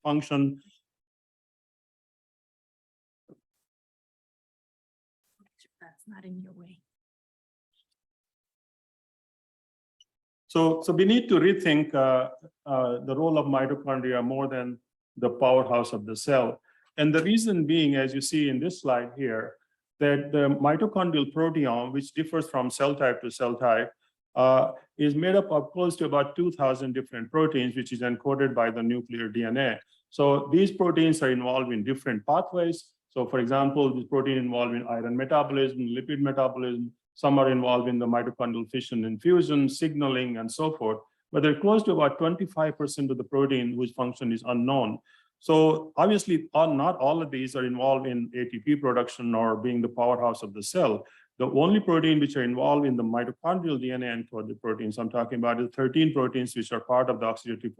function. That's not in your way. So we need to rethink the role of mitochondria more than the powerhouse of the cell. And the reason being, as you see in this slide here, that the mitochondrial proteome, which differs from cell type to cell type, is made up of close to about 2,000 different proteins, which is encoded by the nuclear DNA. So these proteins are involved in different pathways. So for example, this protein involved in iron metabolism, lipid metabolism. Some are involved in the mitochondrial fission and fusion, signaling, and so forth. But they're close to about 25% of the protein whose function is unknown. So obviously, not all of these are involved in ATP production or being the powerhouse of the cell. The only protein which are involved in the mitochondrial DNA encoded proteins I'm talking about is 13 proteins which are part of the oxidative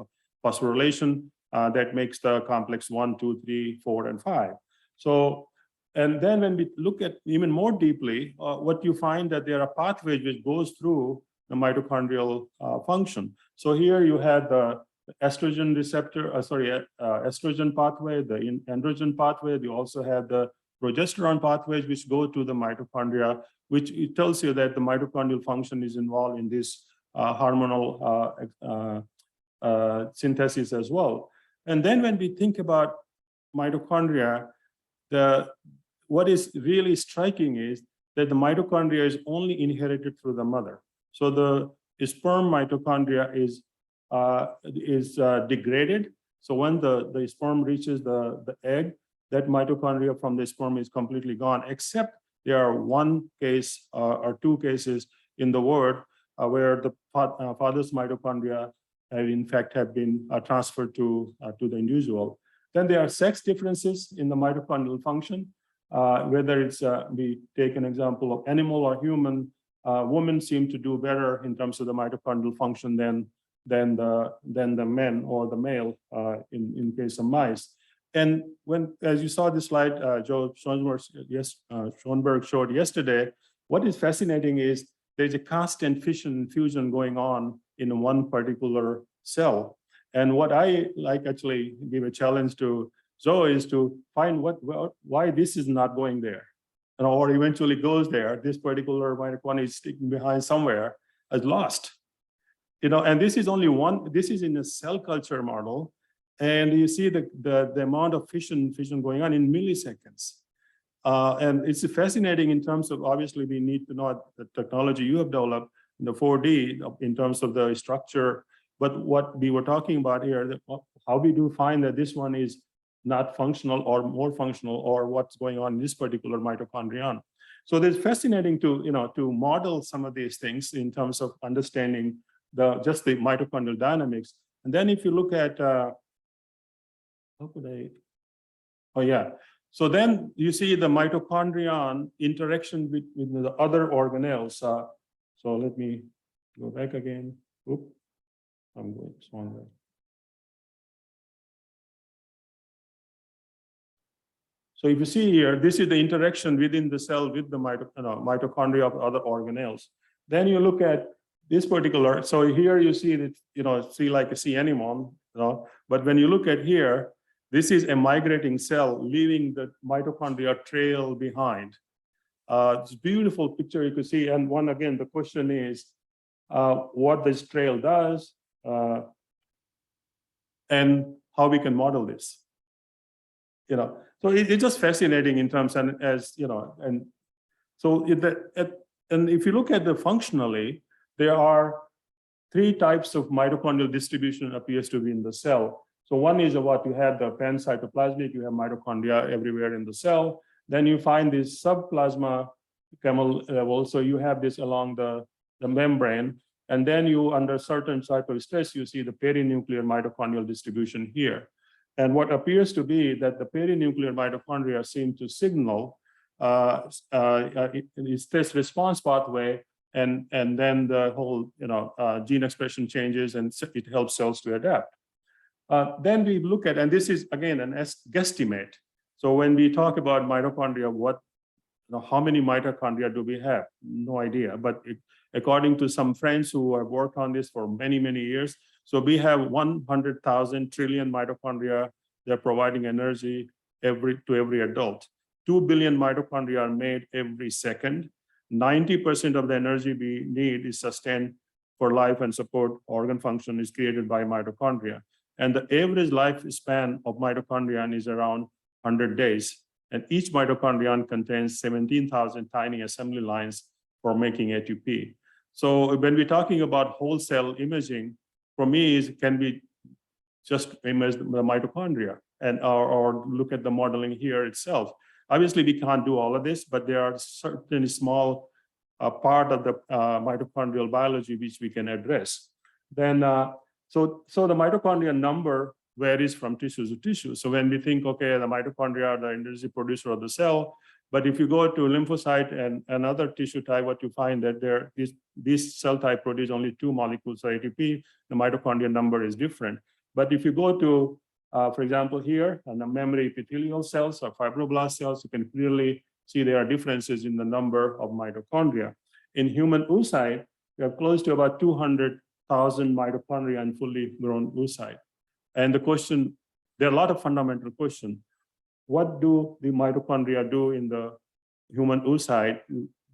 phosphorylation that makes the complex 1, 2, 3, 4, and 5. So, and then when we look at even more deeply, what you find that there are pathways which goes through the mitochondrial function. So here you have the estrogen receptor, estrogen pathway, the androgen pathway. You also have the progesterone pathways which go to the mitochondria, which it tells you that the mitochondrial function is involved in this hormonal synthesis as well. And then when we think about mitochondria, what is really striking is that the mitochondria is only inherited through the mother. So the sperm mitochondria is degraded. So when the sperm reaches the egg, that mitochondria from the sperm is completely gone, except there are one case or two cases in the world where the father's mitochondria have been transferred to the individual. Then there are sex differences in the mitochondrial function. Whether it's, we take an example of animal or human, women seem to do better in terms of the mitochondrial function than the men or the male in case of mice. And when, as you saw this slide, Joe Schoenberg showed yesterday, what is fascinating is there's a constant fission and fusion going on in one particular cell. And what I like actually give a challenge to Zoe is to find why this is not going there, or eventually goes there. This particular mitochondria is sticking behind somewhere, is lost. And this is only one. This is in a cell culture model, and you see the amount of fission going on in milliseconds. And it's fascinating in terms of, obviously we need to know the technology you have developed in the 4D in terms of the structure. But what we were talking about here, how we do find that this one is not functional or more functional, or what's going on in this particular mitochondrion. So it's fascinating to model some of these things in terms of understanding just the mitochondrial dynamics. And then if you look at, so then you see the mitochondrion interaction with the other organelles. So let me go back again. Oops. I'm going somewhere. So if you see here, this is the interaction within the cell with the mitochondria of other organelles. Then you look at this particular, so here you see that, see like a sea anemone, but when you look at here, this is a migrating cell leaving the mitochondria trail behind. It's a beautiful picture you can see. And again, the question is what this trail does, and how we can model this. So it's just fascinating in terms and and so and if you look at the functionally, there are three types of mitochondrial distribution appears to be in the cell. So one is what you have the pancytoplasmic, you have mitochondria everywhere in the cell. Then you find this subplasma camel level. So you have this along the membrane. And then you, under certain type of stress, you see the perinuclear mitochondrial distribution here. And what appears to be that the perinuclear mitochondria seem to signal stress response pathway, and then the whole gene expression changes, and it helps cells to adapt. Then we look at, and this is again an guesstimate. So when we talk about mitochondria, how many mitochondria do we have? No idea, but according to some friends who have worked on this for many, many years, so we have 100,000 trillion mitochondria they're providing energy to every adult. 2 billion mitochondria are made every second. 90% of the energy we need is sustained for life and support organ function is created by mitochondria. And the average lifespan of mitochondrion is around 100 days. And each mitochondrion contains 17,000 tiny assembly lines for making ATP. So when we're talking about whole cell imaging, for me, it can be just image the mitochondria and or look at the modeling here itself. Obviously, we can't do all of this, but there are certain small part of the mitochondrial biology which we can address. Then, so the mitochondria number varies from tissue to tissue. So when we think, okay, the mitochondria are the energy producer of the cell, but if you go to lymphocyte and another tissue type, what you find that this cell type produce only 2 molecules of ATP, the mitochondria number is different. But if you go to, for example, here, and the memory epithelial cells or fibroblast cells, you can clearly see there are differences in the number of mitochondria. In human oocyte, we have close to about 200,000 mitochondria in fully grown oocyte. And the question, there are a lot of fundamental questions. What do the mitochondria do in the human oocyte,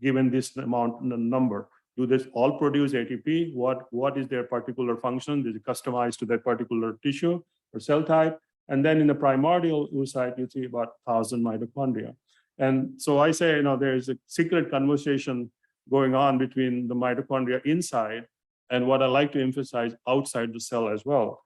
given this amount number? Do they all produce ATP? What is their particular function? Is it customized to that particular tissue or cell type? And then in the primordial oocyte, you see about 1,000 mitochondria. And so I say, there is a secret conversation going on between the mitochondria inside and what I like to emphasize outside the cell as well.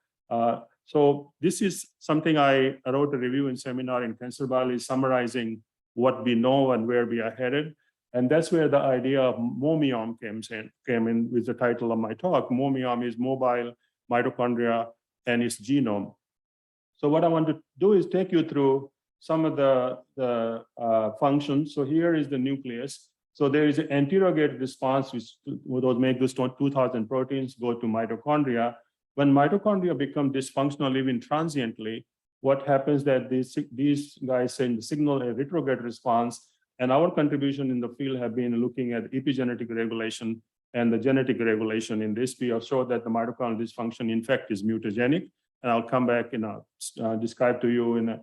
So this is something I wrote a review in seminar in cancer biology summarizing what we know and where we are headed. And that's where the idea of momiome came in with the title of my talk. Momiome is mobile mitochondria and its genome. So what I want to do is take you through some of the functions. So here is the nucleus. So there is an anterogate response which would make those 2,000 proteins go to mitochondria. When mitochondria become dysfunctional even transiently, what happens that these guys send the signal a retrograde response, and our contribution in the field have been looking at epigenetic regulation and the genetic regulation in this field, show that the mitochondrial dysfunction in fact is mutagenic. And I'll come back and describe to you in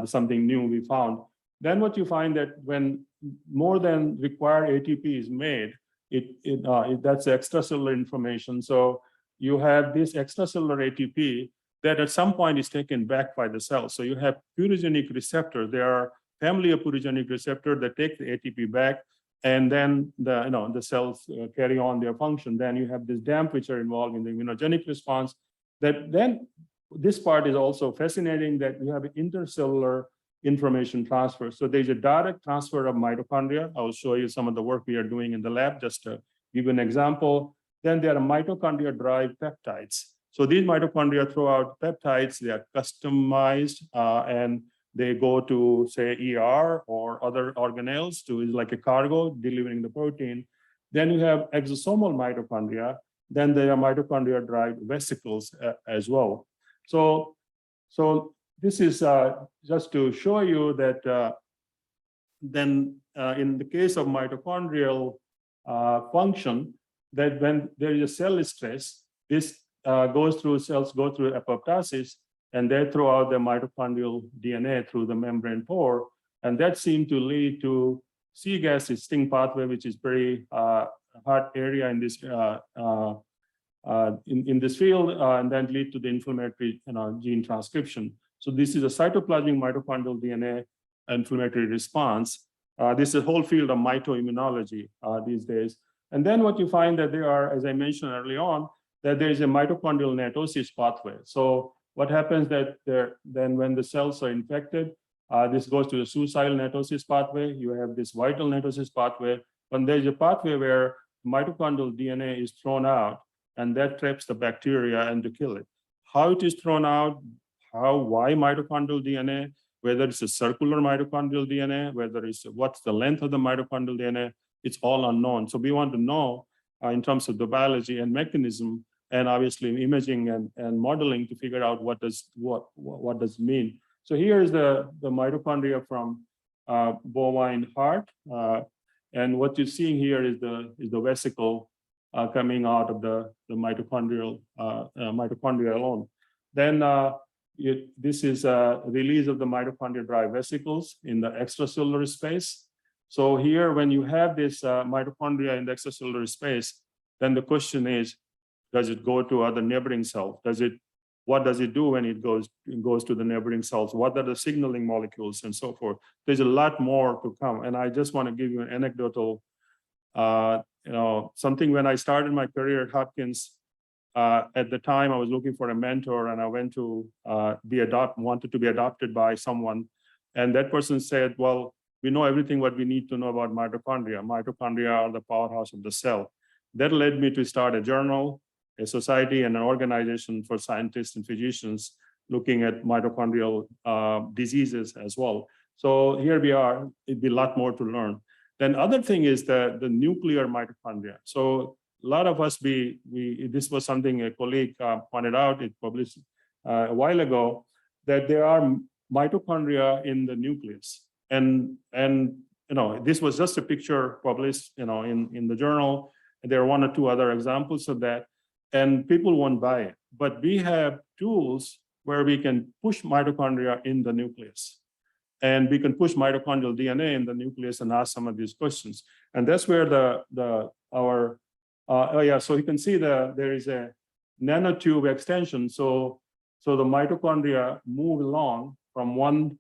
something new we found. Then what you find that when more than required ATP is made, that's extracellular information. So you have this extracellular ATP that at some point is taken back by the cell. So you have purigenic receptor. There are family of purigenic receptor that take the ATP back, and then the cells carry on their function. Then you have this DAMP which are involved in the immunogenic response. That then this part is also fascinating that you have intercellular information transfer. So there's a direct transfer of mitochondria. I will show you some of the work we are doing in the lab just to give you an example. Then there are mitochondria-derived peptides. So these mitochondria throw out peptides. They are customized and they go to, say, ER or other organelles to is like a cargo delivering the protein. Then you have exosomal mitochondria. Then there are mitochondria-derived vesicles as well. So this is just to show you that then in the case of mitochondrial function, that when there is a cell stress, this cells go through apoptosis, and they throw out the mitochondrial DNA through the membrane pore, and that seemed to lead to C-gas sting pathway, which is very hot area in this in this field, and then lead to the inflammatory gene transcription. So this is a cytoplasmic mitochondrial DNA inflammatory response. This is a whole field of mitoimmunology these days. And then what you find that there are, as I mentioned early on, that there is a mitochondrial natosis pathway. So what happens that then when the cells are infected, this goes to the suicidal natosis pathway. You have this vital natosis pathway. When there's a pathway where mitochondrial DNA is thrown out, and that traps the bacteria and to kill it. How it is thrown out, why mitochondrial DNA, whether it's a circular mitochondrial DNA, whether it's what's the length of the mitochondrial DNA, it's all unknown. So we want to know in terms of the biology and mechanism, and obviously imaging and modeling to figure out what does it mean. So here is the mitochondria from bovine heart, and what you're seeing here is the vesicle coming out of the mitochondria alone. Then this is a release of the mitochondrial drive vesicles in the extracellular space. So here, when you have this mitochondria in the extracellular space, then the question is, does it go to other neighboring cells? What does it do when it goes to the neighboring cells? What are the signaling molecules and so forth? There's a lot more to come. And I just want to give you an anecdotal, something. When I started my career at Hopkins, at the time I was looking for a mentor, and I went to wanted to be adopted by someone. And that person said, well, we know everything what we need to know about mitochondria. Mitochondria are the powerhouse of the cell. That led me to start a journal, a society, and an organization for scientists and physicians looking at mitochondrial diseases as well. So here we are. It'd be a lot more to learn. Then other thing is the nuclear mitochondria. So a lot of us, this was something a colleague pointed out, it published a while ago, that there are mitochondria in the nucleus. And this was just a picture published, in the journal. There are one or two other examples of that, and people won't buy it. But we have tools where we can push mitochondria in the nucleus. And we can push mitochondrial DNA in the nucleus and ask some of these questions. And that's where so you can see there is a nanotube extension. So the mitochondria move along from one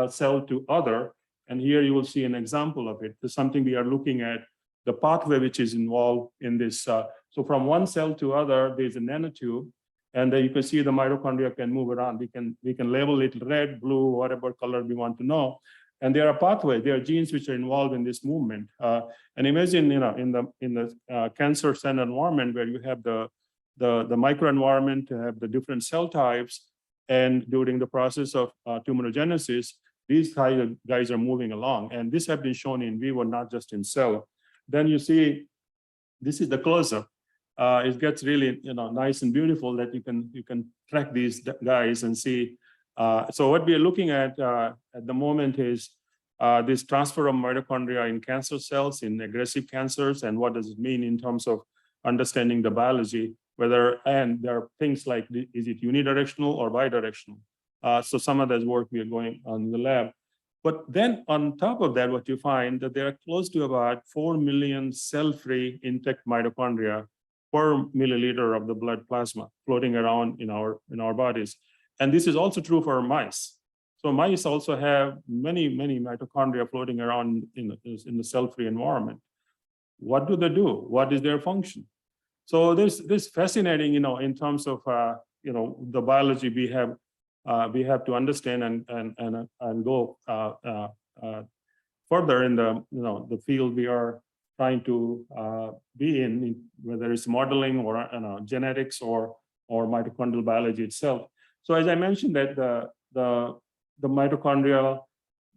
cell to other. And here you will see an example of it. There's something we are looking at, the pathway which is involved in this. So from one cell to other, there's a nanotube. And then you can see the mitochondria can move around. We can label it red, blue, whatever color we want to know. And there are pathways, there are genes which are involved in this movement. And imagine, in the cancer cell environment where you have the microenvironment, you have the different cell types, and during the process of tumorigenesis, these guys are moving along. And this has been shown in vivo, not just in cell. Then you see, this is the close-up. It gets really, nice and beautiful that you can track these guys and see. So what we are looking at the moment is this transfer of mitochondria in cancer cells, in aggressive cancers, and what does it mean in terms of understanding the biology, and there are things like, is it unidirectional or bidirectional? So some of that work we are going on in the lab. But then on top of that, what you find that there are close to about 4 million cell-free intact mitochondria per milliliter of the blood plasma floating around in our bodies. And this is also true for mice. So mice also have many mitochondria floating around in the cell-free environment. What do they do? What is their function? So this fascinating, in terms of the biology we have to understand and go further in the field we are trying to be in, whether it's modeling or genetics or mitochondrial biology itself. So as I mentioned that the mitochondrial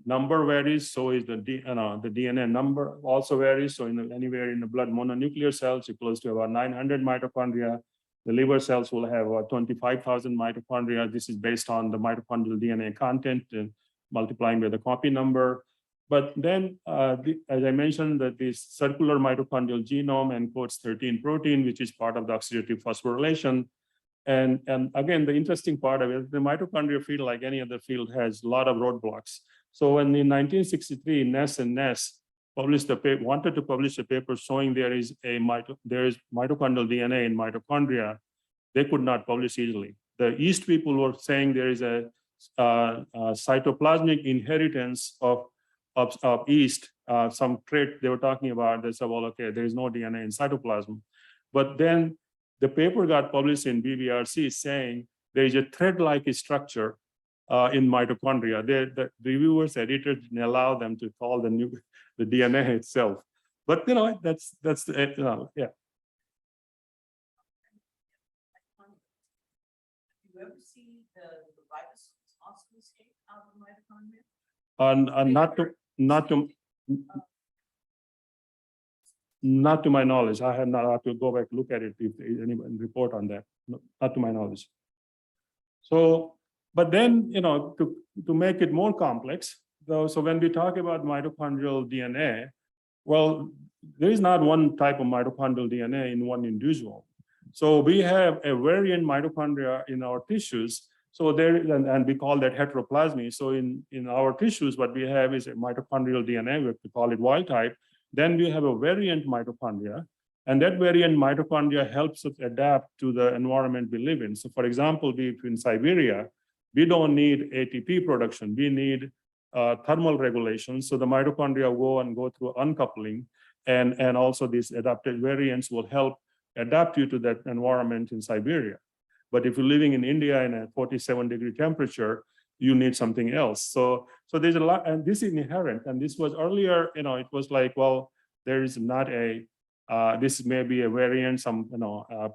number varies, so is the DNA number also varies. So anywhere in the blood mononuclear cells, you're close to about 900 mitochondria. The liver cells will have 25,000 mitochondria. This is based on the mitochondrial DNA content and multiplying by the copy number. But then, as I mentioned, that this circular mitochondrial genome encodes 13 protein, which is part of the oxidative phosphorylation. And again, the interesting part of it, the mitochondria field, like any other field, has a lot of roadblocks. So when in 1963, Ness and Ness wanted to publish a paper showing there is mitochondrial DNA in mitochondria, they could not publish easily. The Yeast people were saying there is a cytoplasmic inheritance of yeast, some trait they were talking about. They said, well, okay, there is no DNA in cytoplasm. But then the paper got published in BBRC saying there is a thread-like structure in mitochondria. The reviewers, editors didn't allow them to call the DNA itself. But that's yeah. Have you ever seen the ribosomes also escape out of mitochondria? Not to my knowledge. I have not to go back look at it if anyone report on that. Not to my knowledge. So, but then to make it more complex, so when we talk about mitochondrial DNA, well, there is not one type of mitochondrial DNA in one individual. So we have a variant mitochondria in our tissues So there, and we call that heteroplasmy. So in our tissues, what we have is a mitochondrial DNA, we call it wild type. Then we have a variant mitochondria, and that variant mitochondria helps us adapt to the environment we live in. So for example, in Siberia, we don't need ATP production, we need thermal regulation. So the mitochondria go through uncoupling, and also these adapted variants will help adapt you to that environment in Siberia. But if you're living in India in a 47-degree temperature, you need something else. So there's a lot, and this is inherent. And this was earlier, it was like, well, there is not this may be a variant, some,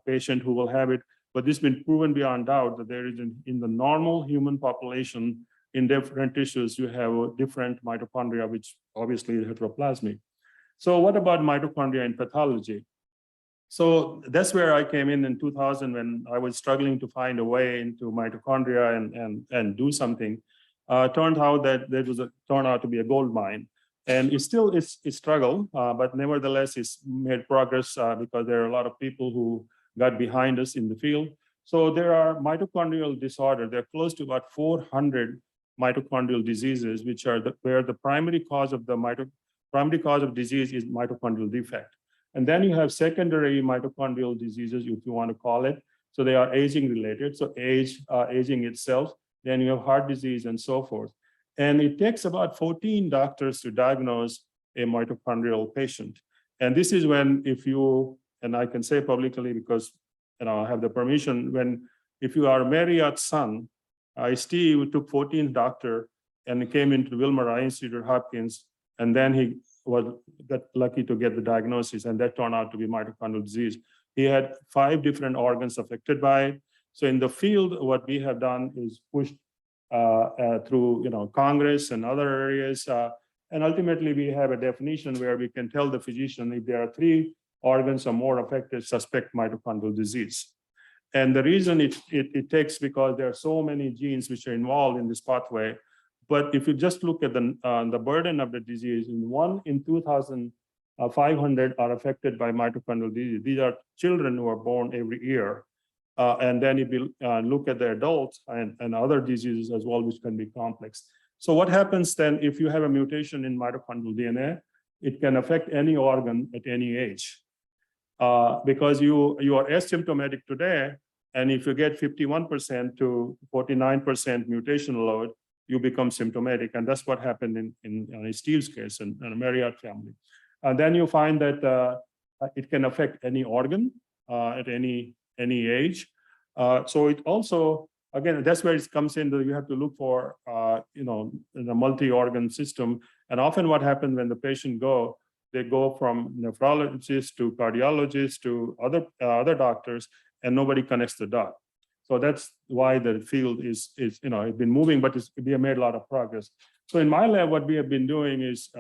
patient who will have it, but this has been proven beyond doubt that there is in the normal human population, in different tissues, you have different mitochondria, which obviously is heteroplasmic. So what about mitochondria in pathology? So that's where I came in 2000 when I was struggling to find a way into mitochondria and do something. Turned out that turned out to be a gold mine. And it's still a struggle, but nevertheless, it's made progress because there are a lot of people who got behind us in the field. So there are mitochondrial disorders. There are close to about 400 mitochondrial diseases, which are where the primary cause of disease is mitochondrial defect. And then you have secondary mitochondrial diseases, if you want to call it. So they are aging related. So aging itself. Then you have heart disease and so forth. And it takes about 14 doctors to diagnose a mitochondrial patient. And this is when, and I can say publicly because I have the permission, if you are Marriott's son, Steve took 14 doctors and came into Wilmer Eye Institute, Hopkins, and then he got lucky to get the diagnosis, and that turned out to be mitochondrial disease. He had 5 different organs affected by it. So in the field, what we have done is pushed through Congress and other areas, and ultimately we have a definition where we can tell the physician if there are 3 organs or more affected, suspect mitochondrial disease. And the reason it takes because there are so many genes which are involved in this pathway. But if you just look at the burden of the disease, in 1 in 2,500 are affected by mitochondrial disease. These are children who are born every year. And then if you look at the adults and other diseases as well, which can be complex. So what happens then if you have a mutation in mitochondrial DNA? It can affect any organ at any age. Because you are asymptomatic today, and if you get 51% to 49% mutation load, you become symptomatic. And that's what happened in Steve's case and a Marriott family. And then you find that it can affect any organ at any age. So it also, again, that's where it comes in that you have to look for, in a multi-organ system. And often what happens when the patient they go from nephrologist to cardiologist to other doctors, and nobody connects the dot. So that's why the field is it's been moving, but we have made a lot of progress. So in my lab, what we have been doing is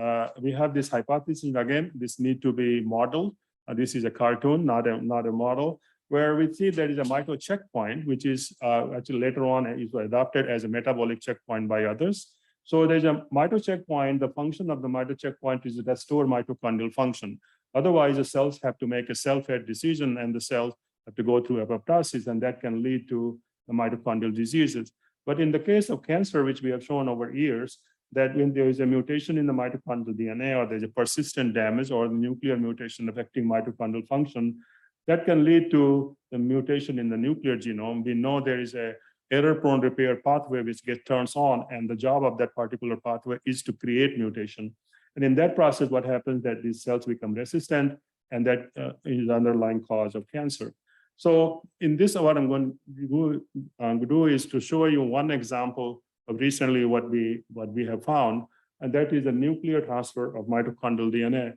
we have this hypothesis. Again, this need to be modeled. This is a cartoon, not a model, where we see there is a mito checkpoint, which is actually later on is adopted as a metabolic checkpoint by others. So there's a mito checkpoint. The function of the mito checkpoint is to restore mitochondrial function. Otherwise, the cells have to make a cell-fed decision, and the cells have to go through apoptosis, and that can lead to the mitochondrial diseases. But in the case of cancer, which we have shown over years, that when there is a mutation in the mitochondrial DNA, or there's a persistent damage or the nuclear mutation affecting mitochondrial function, that can lead to the mutation in the nuclear genome. We know there is a error-prone repair pathway which gets turned on, and the job of that particular pathway is to create mutation. And in that process, what happens that these cells become resistant, and that is the underlying cause of cancer. So in this, what I'm going to do is to show you one example of recently what we have found, and that is a nuclear transfer of mitochondrial DNA.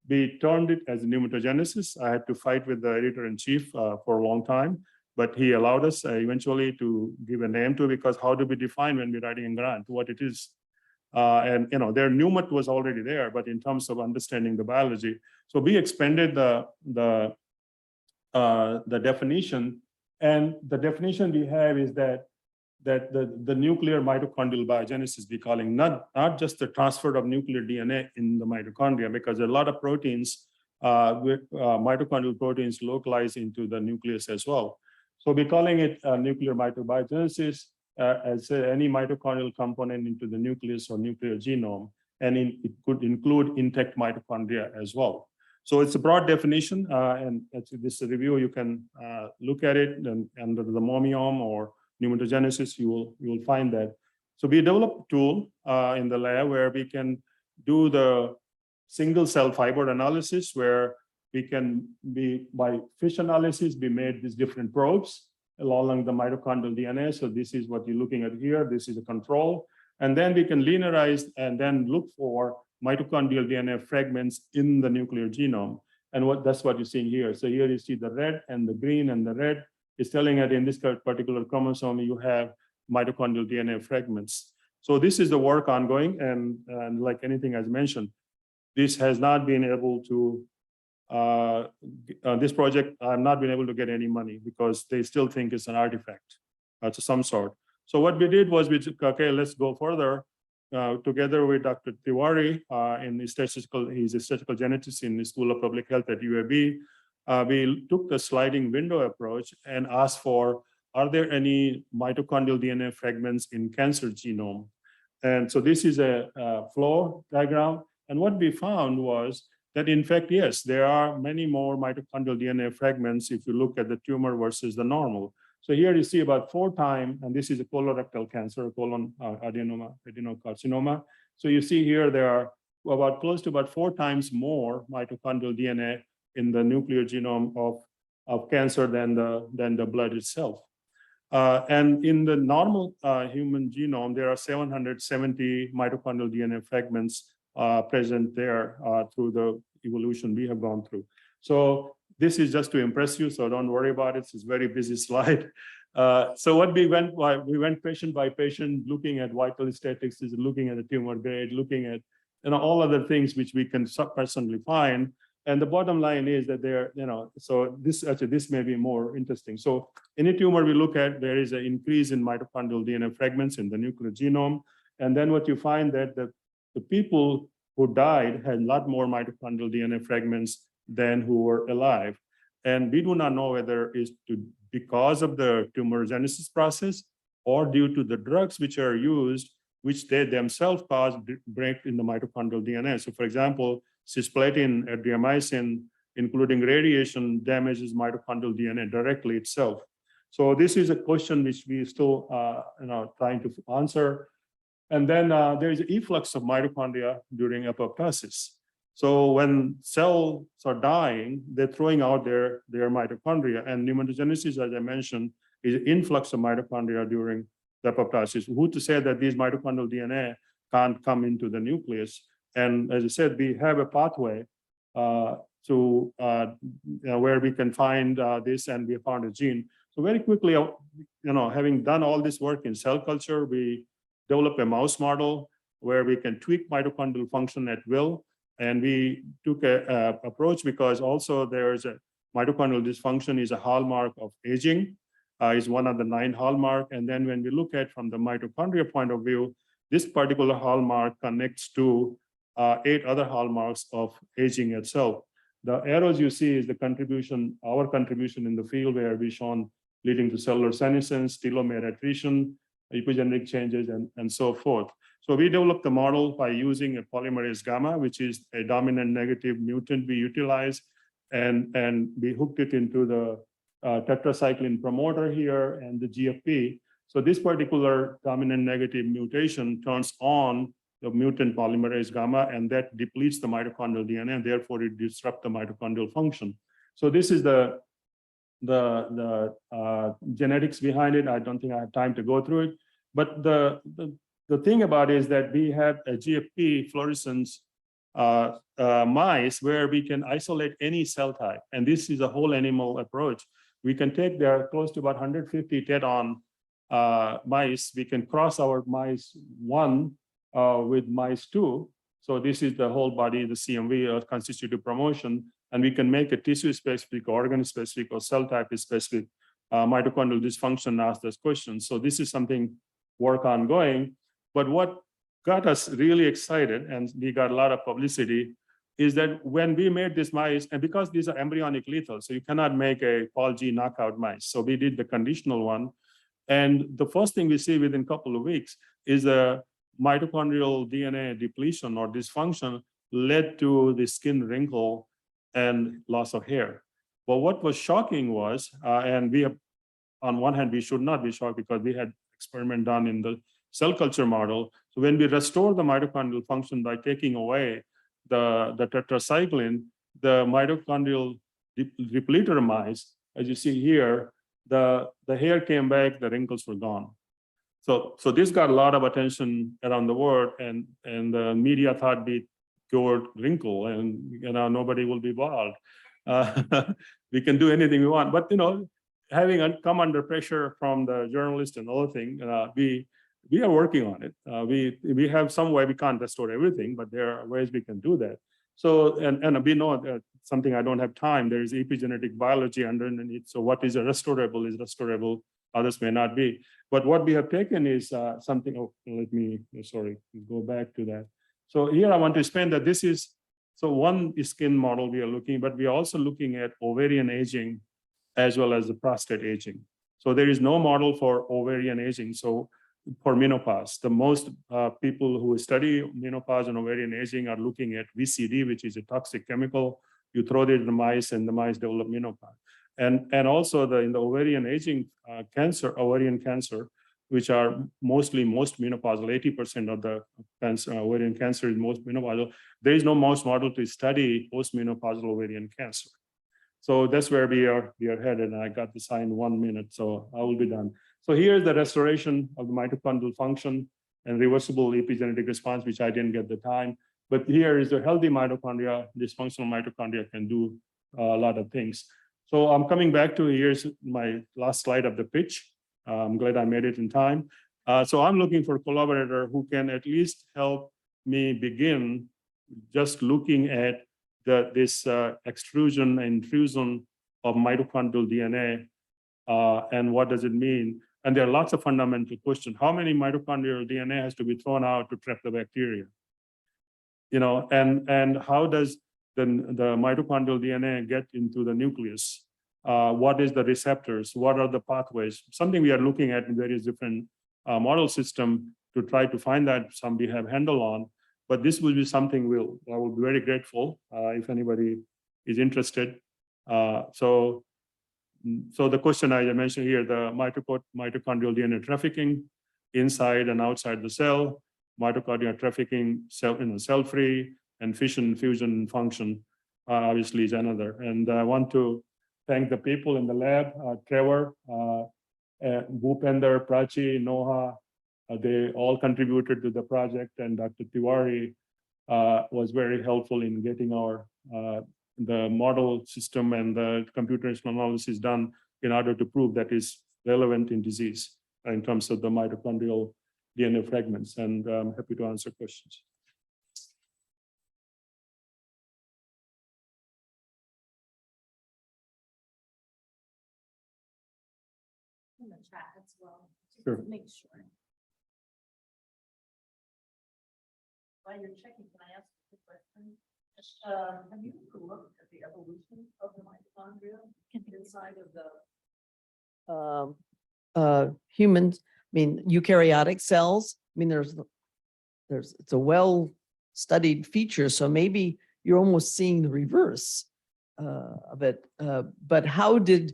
We termed it as Mitogenesis. I had to fight with the editor-in-chief for a long time, but he allowed us eventually to give a name to it, because how do we define when we're writing a grant what it is? And their pneumat was already there, but in terms of understanding the biology, so we expanded the definition, and the definition we have is that the nuclear mitochondrial biogenesis, we calling not just the transfer of nuclear DNA in the mitochondria, because a lot of proteins, mitochondrial proteins localize into the nucleus as well. So we're calling it nuclear microbiogenesis. as any mitochondrial component into the nucleus or nuclear genome, and it could include intact mitochondria as well. So it's a broad definition, and this review you can look at it, and under the momiome or pneumogenesis, you will find that. So we developed a tool in the lab where we can do the single cell fiber analysis, where we can by fish analysis, we made these different probes along the mitochondrial DNA. So this is what you're looking at here. This is a control. And then we can linearize and then look for mitochondrial DNA fragments in the nuclear genome. And that's what you're seeing here. So here you see the red and the green, and the red is telling that in this particular chromosome, you have mitochondrial DNA fragments. So this is the work ongoing. And like anything as mentioned, this has not been able to, this project, I've not been able to get any money because they still think it's an artifact of some sort. So what we did was okay, let's go further. Together with Dr. Tiwari, he's a statistical geneticist in the School of Public Health at UAB. We took the sliding window approach and asked for, are there any mitochondrial DNA fragments in cancer genome? And so this is a flow diagram. And what we found was that, in fact, yes, there are many more mitochondrial DNA fragments if you look at the tumor versus the normal. So here you see about 4 times, and this is a colorectal cancer, colon adenocarcinoma. So you see here there are close to about 4 times more mitochondrial DNA in the nuclear genome of cancer than the blood itself. And in the normal human genome, there are 770 mitochondrial DNA fragments present there through the evolution we have gone through. So this is just to impress you, so don't worry about it. It's a very busy slide. So what we went patient by patient, looking at vital statistics, looking at the tumor grade, looking at all other things which we can personally find. And the bottom line is that so this may be more interesting. So any tumor we look at, there is an increase in mitochondrial DNA fragments in the nuclear genome. And then what you find that the people who died had a lot more mitochondrial DNA fragments than who were alive. And we do not know whether it's because of the tumorigenesis process or due to the drugs which are used, which they themselves cause break in the mitochondrial DNA. So for example, cisplatin, adriamycin, including radiation, damages mitochondrial DNA directly itself. So this is a question which we still trying to answer. And then there is an efflux of mitochondria during apoptosis. So when cells are dying, they're throwing out their mitochondria, and pneumogenesis, as I mentioned, is an influx of mitochondria during the apoptosis. Who to say that these mitochondrial DNA can't come into the nucleus? And as I said, we have a pathway to where we can find this, and we found a gene. So very quickly, having done all this work in cell culture, we developed a mouse model where we can tweak mitochondrial function at will. And we took a approach because also there's a mitochondrial dysfunction is a hallmark of aging, is one of the 9 hallmark. And then when we look at from the mitochondria point of view, this particular hallmark connects to 8 other hallmarks of aging itself. The arrows you see is the contribution, our contribution in the field where we shown leading to cellular senescence, telomere attrition, epigenetic changes, and so forth. So we developed the model by using a polymerase gamma, which is a dominant negative mutant we utilize, and we hooked it into the tetracycline promoter here and the GFP. So this particular dominant negative mutation turns on the mutant polymerase gamma, and that depletes the mitochondrial DNA, and therefore it disrupts the mitochondrial function. So this is the genetics behind it. I don't think I have time to go through it, but the thing about it is that we have a GFP fluorescence mice where we can isolate any cell type. And this is a whole animal approach. We can take there close to about 150 TED-on mice. We can cross our mice 1 with mice 2. So this is the whole body, the CMV or constitutive promotion. And we can make a tissue specific, organ specific, or cell type specific mitochondrial dysfunction, ask those questions. So this is something work ongoing. But what got us really excited, and we got a lot of publicity, is that when we made this mice, and because these are embryonic lethal, so you cannot make a Paul G knockout mice. So we did the conditional one. And the first thing we see within a couple of weeks is a mitochondrial DNA depletion or dysfunction led to the skin wrinkle and loss of hair. But what was shocking was, and we have, on one hand, we should not be shocked because we had experiment done in the cell culture model. So when we restore the mitochondrial function by taking away the tetracycline, the mitochondrial depleter mice, as you see here, the hair came back, the wrinkles were gone. So this got a lot of attention around the world, and the media thought we cured wrinkle, and nobody will be bald. We can do anything we want, but having come under pressure from the journalists and other thing, we are working on it. We have some way, we can't restore everything, but there are ways we can do that. So, and we know that something I don't have time, there is epigenetic biology underneath. So what is restorable is restorable, others may not be. But what we have taken is something, sorry, go back to that. So here I want to explain that this is, so one skin model we are looking, but we are also looking at ovarian aging as well as the prostate aging. So there is no model for ovarian aging. So for menopause, the most people who study menopause and ovarian aging are looking at VCD, which is a toxic chemical. You throw it in the mice and the mice develop menopause. And also in the ovarian aging ovarian cancer, which are most menopausal, 80% of the cancer, ovarian cancer is most menopausal. There is no mouse model to study post-menopausal ovarian cancer. So that's where we are headed. And I got the sign 1 minute, so I will be done. So here's the restoration of the mitochondrial function and reversible epigenetic response, which I didn't get the time. But here is the healthy mitochondria. Dysfunctional mitochondria can do a lot of things. So I'm coming back to, here's my last slide of the pitch. I'm glad I made it in time. So I'm looking for a collaborator who can at least help me begin just looking at this extrusion and intrusion of mitochondrial DNA and what does it mean? And there are lots of fundamental questions. How many mitochondrial DNA has to be thrown out to trap the bacteria? And how does the mitochondrial DNA get into the nucleus? What is the receptors? What are the pathways? Something we are looking at in various different model system to try to find that some we have handle on. But this will be something I will be very grateful if anybody is interested. So the question I mentioned here, the mitochondrial DNA trafficking inside and outside the cell, mitochondrial trafficking cell-free, and fission, fusion, function obviously is another. And I want to thank the people in the lab, Trevor, Bhupender, Prachi, Noha. They all contributed to the project, and Dr. Tiwari was very helpful in getting our the model system and the computational analysis done in order to prove that is relevant in disease in terms of the mitochondrial DNA fragments. And I'm happy to answer questions. In the chat as well. Just Sure. to make sure. While you're checking, can I ask a question? Have you looked at the evolution of the mitochondria inside of the humans, eukaryotic cells? It's a well-studied feature, so maybe you're almost seeing the reverse of it. But how did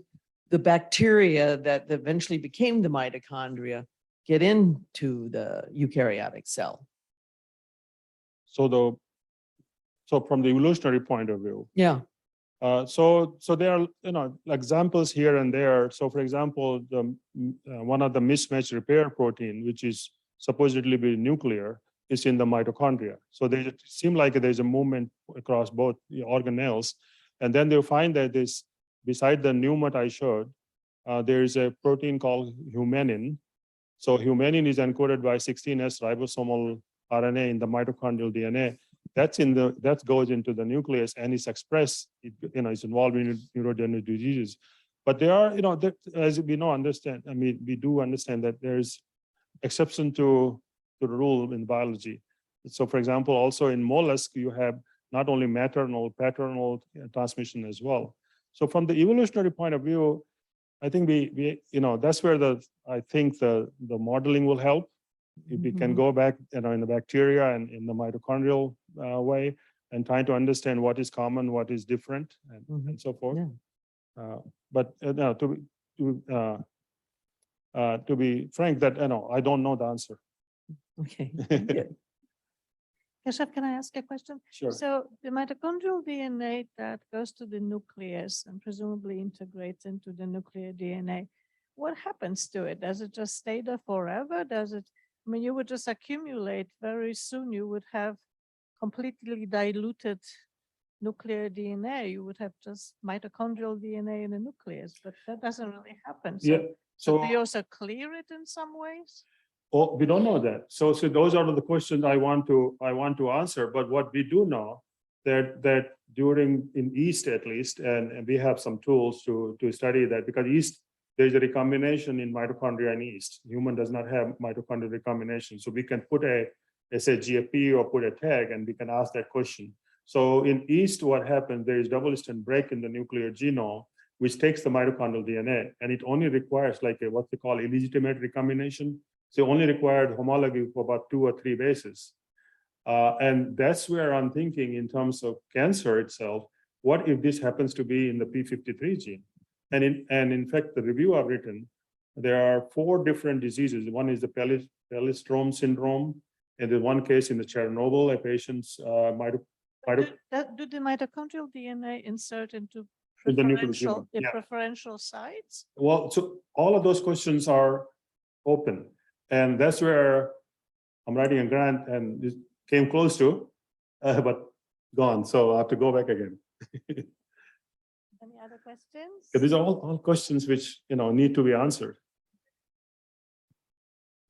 the bacteria that eventually became the mitochondria get into the eukaryotic cell? So from the evolutionary point of view, Yeah. so there are examples here and there. So for example, one of the mismatch repair protein, which is supposedly be nuclear, is in the mitochondria. So they seem like there's a movement across both the organelles, and then they'll find that this, beside the pneumat I showed, there is a protein called humanin. So humanin is encoded by 16S ribosomal RNA in the mitochondrial DNA. That goes into the nucleus and is expressed. It's involved in neurodegenerative diseases. But there are, as we understand. We do understand that there's exception to the rule in biology. So, for example, also in mollusk, you have not only maternal, paternal transmission as well. So, from the evolutionary point of view, I think that's where I think the modeling will help. If we can Mhm. go back, in the bacteria and in the mitochondrial way, and trying to understand what is common, what is different, and so forth. Yeah. But no, to be frank, that I don't know the answer. Okay. thank you. Keshav, can I ask a question? Sure. So the mitochondrial DNA that goes to the nucleus and presumably integrates into the nuclear DNA, what happens to it? Does it just stay there forever? I mean, you would just accumulate very soon. You would have completely diluted nuclear DNA. You would have just mitochondrial DNA in the nucleus, but that doesn't really happen. Yeah. So So do you also clear it in some ways? we don't know that. So those are the questions I want to answer. But what we do know that during in yeast at least, and we have some tools to study that, because yeast, there's a recombination in mitochondria and yeast. Human does not have mitochondrial recombination. So we can put say GFP or put a tag, and we can ask that question. So in yeast, what happens, there is double strand break in the nuclear genome, which takes the mitochondrial DNA, and it only requires like what they call illegitimate recombination. So only required homology for about 2 or 3 bases. And that's where I'm thinking in terms of cancer itself, what if this happens to be in the P53 gene? And in fact, the review I've written, there are 4 different diseases. One is the Pellestrome syndrome, and in one case in the Chernobyl, a patient's Do the mitochondrial DNA insert into In the nuclear preferential, genome, yeah. preferential sites? Well, so all of those questions are open. And that's where I'm writing a grant, and it came close to, but gone. So I have to go back again. Any other questions? These are all questions which, need to be answered.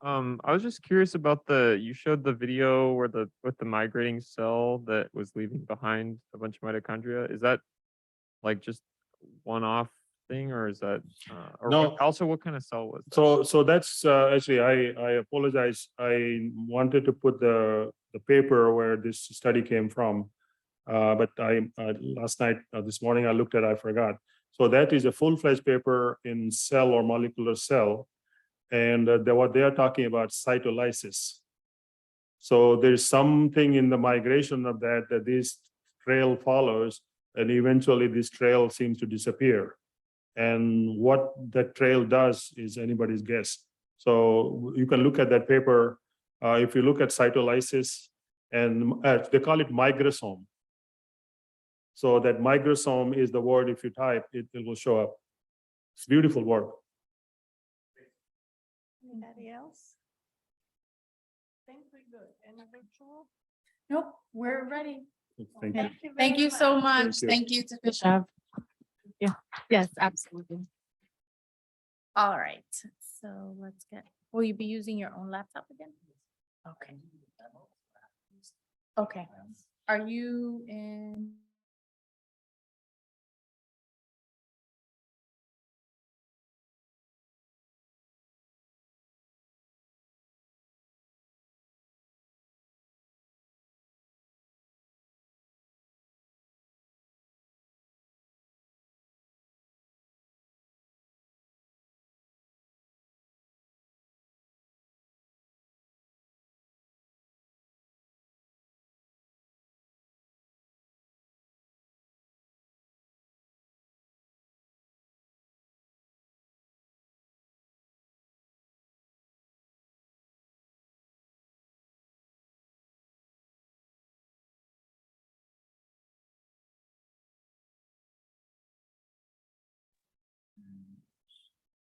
I was just curious about you showed the video where with the migrating cell that was leaving behind a bunch of mitochondria. Is that like just one-off thing, or is that, or No. also what kind of cell was that? So that's actually, I apologize. I wanted to put the paper where this study came from. But last night, this morning, I looked at, I forgot. So that is a full-fledged paper in Cell or Molecular Cell. And what they are talking about cytolysis. So there's something in the migration of that this trail follows, and eventually this trail seems to disappear. And what that trail does is anybody's guess. So you can look at that paper. If you look at cytolysis, and they call it migrosome. So that migrosome is the word, if you type, it will show up. It's beautiful work. Anybody else? Think we're good. Any virtual? Nope, we're ready. Thank you. Thank you so much. you. Thank you to Keshav. Yeah, yes, absolutely. All right, so let's will you be using your own laptop again? Okay. Okay, are you in?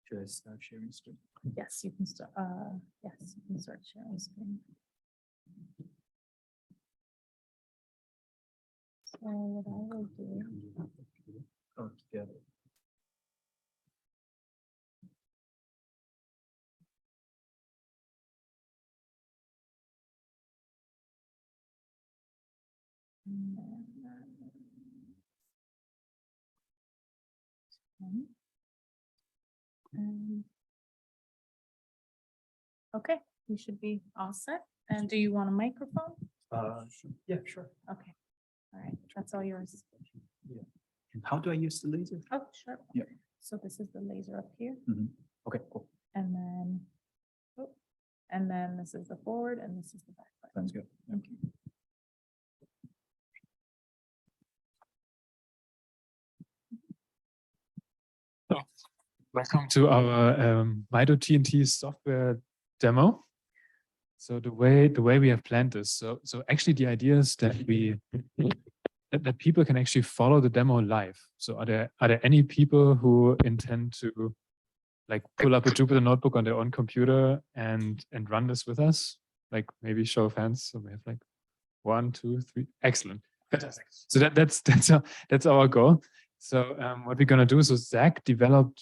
Should I start sharing screen? Yes, you can start, yes, you can start sharing screen. So what I will do. Oh, together. Okay, you should be all set. And do you want a microphone? Yeah, sure. Okay, all right, that's all yours. And how do I use the laser? Oh, sure. Yeah. So this is the laser up here, Okay, cool. and then, oh, and then this is the forward, and this is the back button. Sounds good. Okay. Welcome to our MitoTNT software demo. So the way we have planned this, so actually the idea is that that people can actually follow the demo live. So are there any people who intend to like pull up a Jupyter Notebook on their own computer and run this with us? Like maybe show of hands. So we have like 1, 2, 3. Excellent, fantastic. So that's our goal. So what we're gonna do is, so Zach developed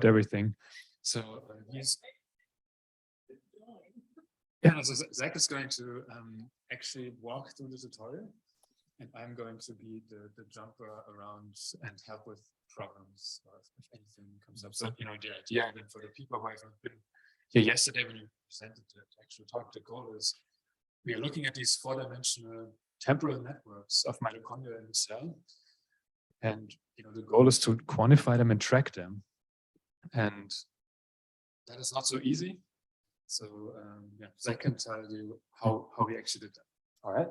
everything. So he's so Zach is going to actually walk through the tutorial, and I'm going to be the jumper around and help with problems or if anything comes up. So the idea then for the people who haven't been here yesterday when you presented the actual talk, the goal is we are looking at these 4-dimensional temporal networks of mitochondria in the cell. And the goal is to quantify them and track them, and that is not so easy. So I can tell you how we actually did that. All right,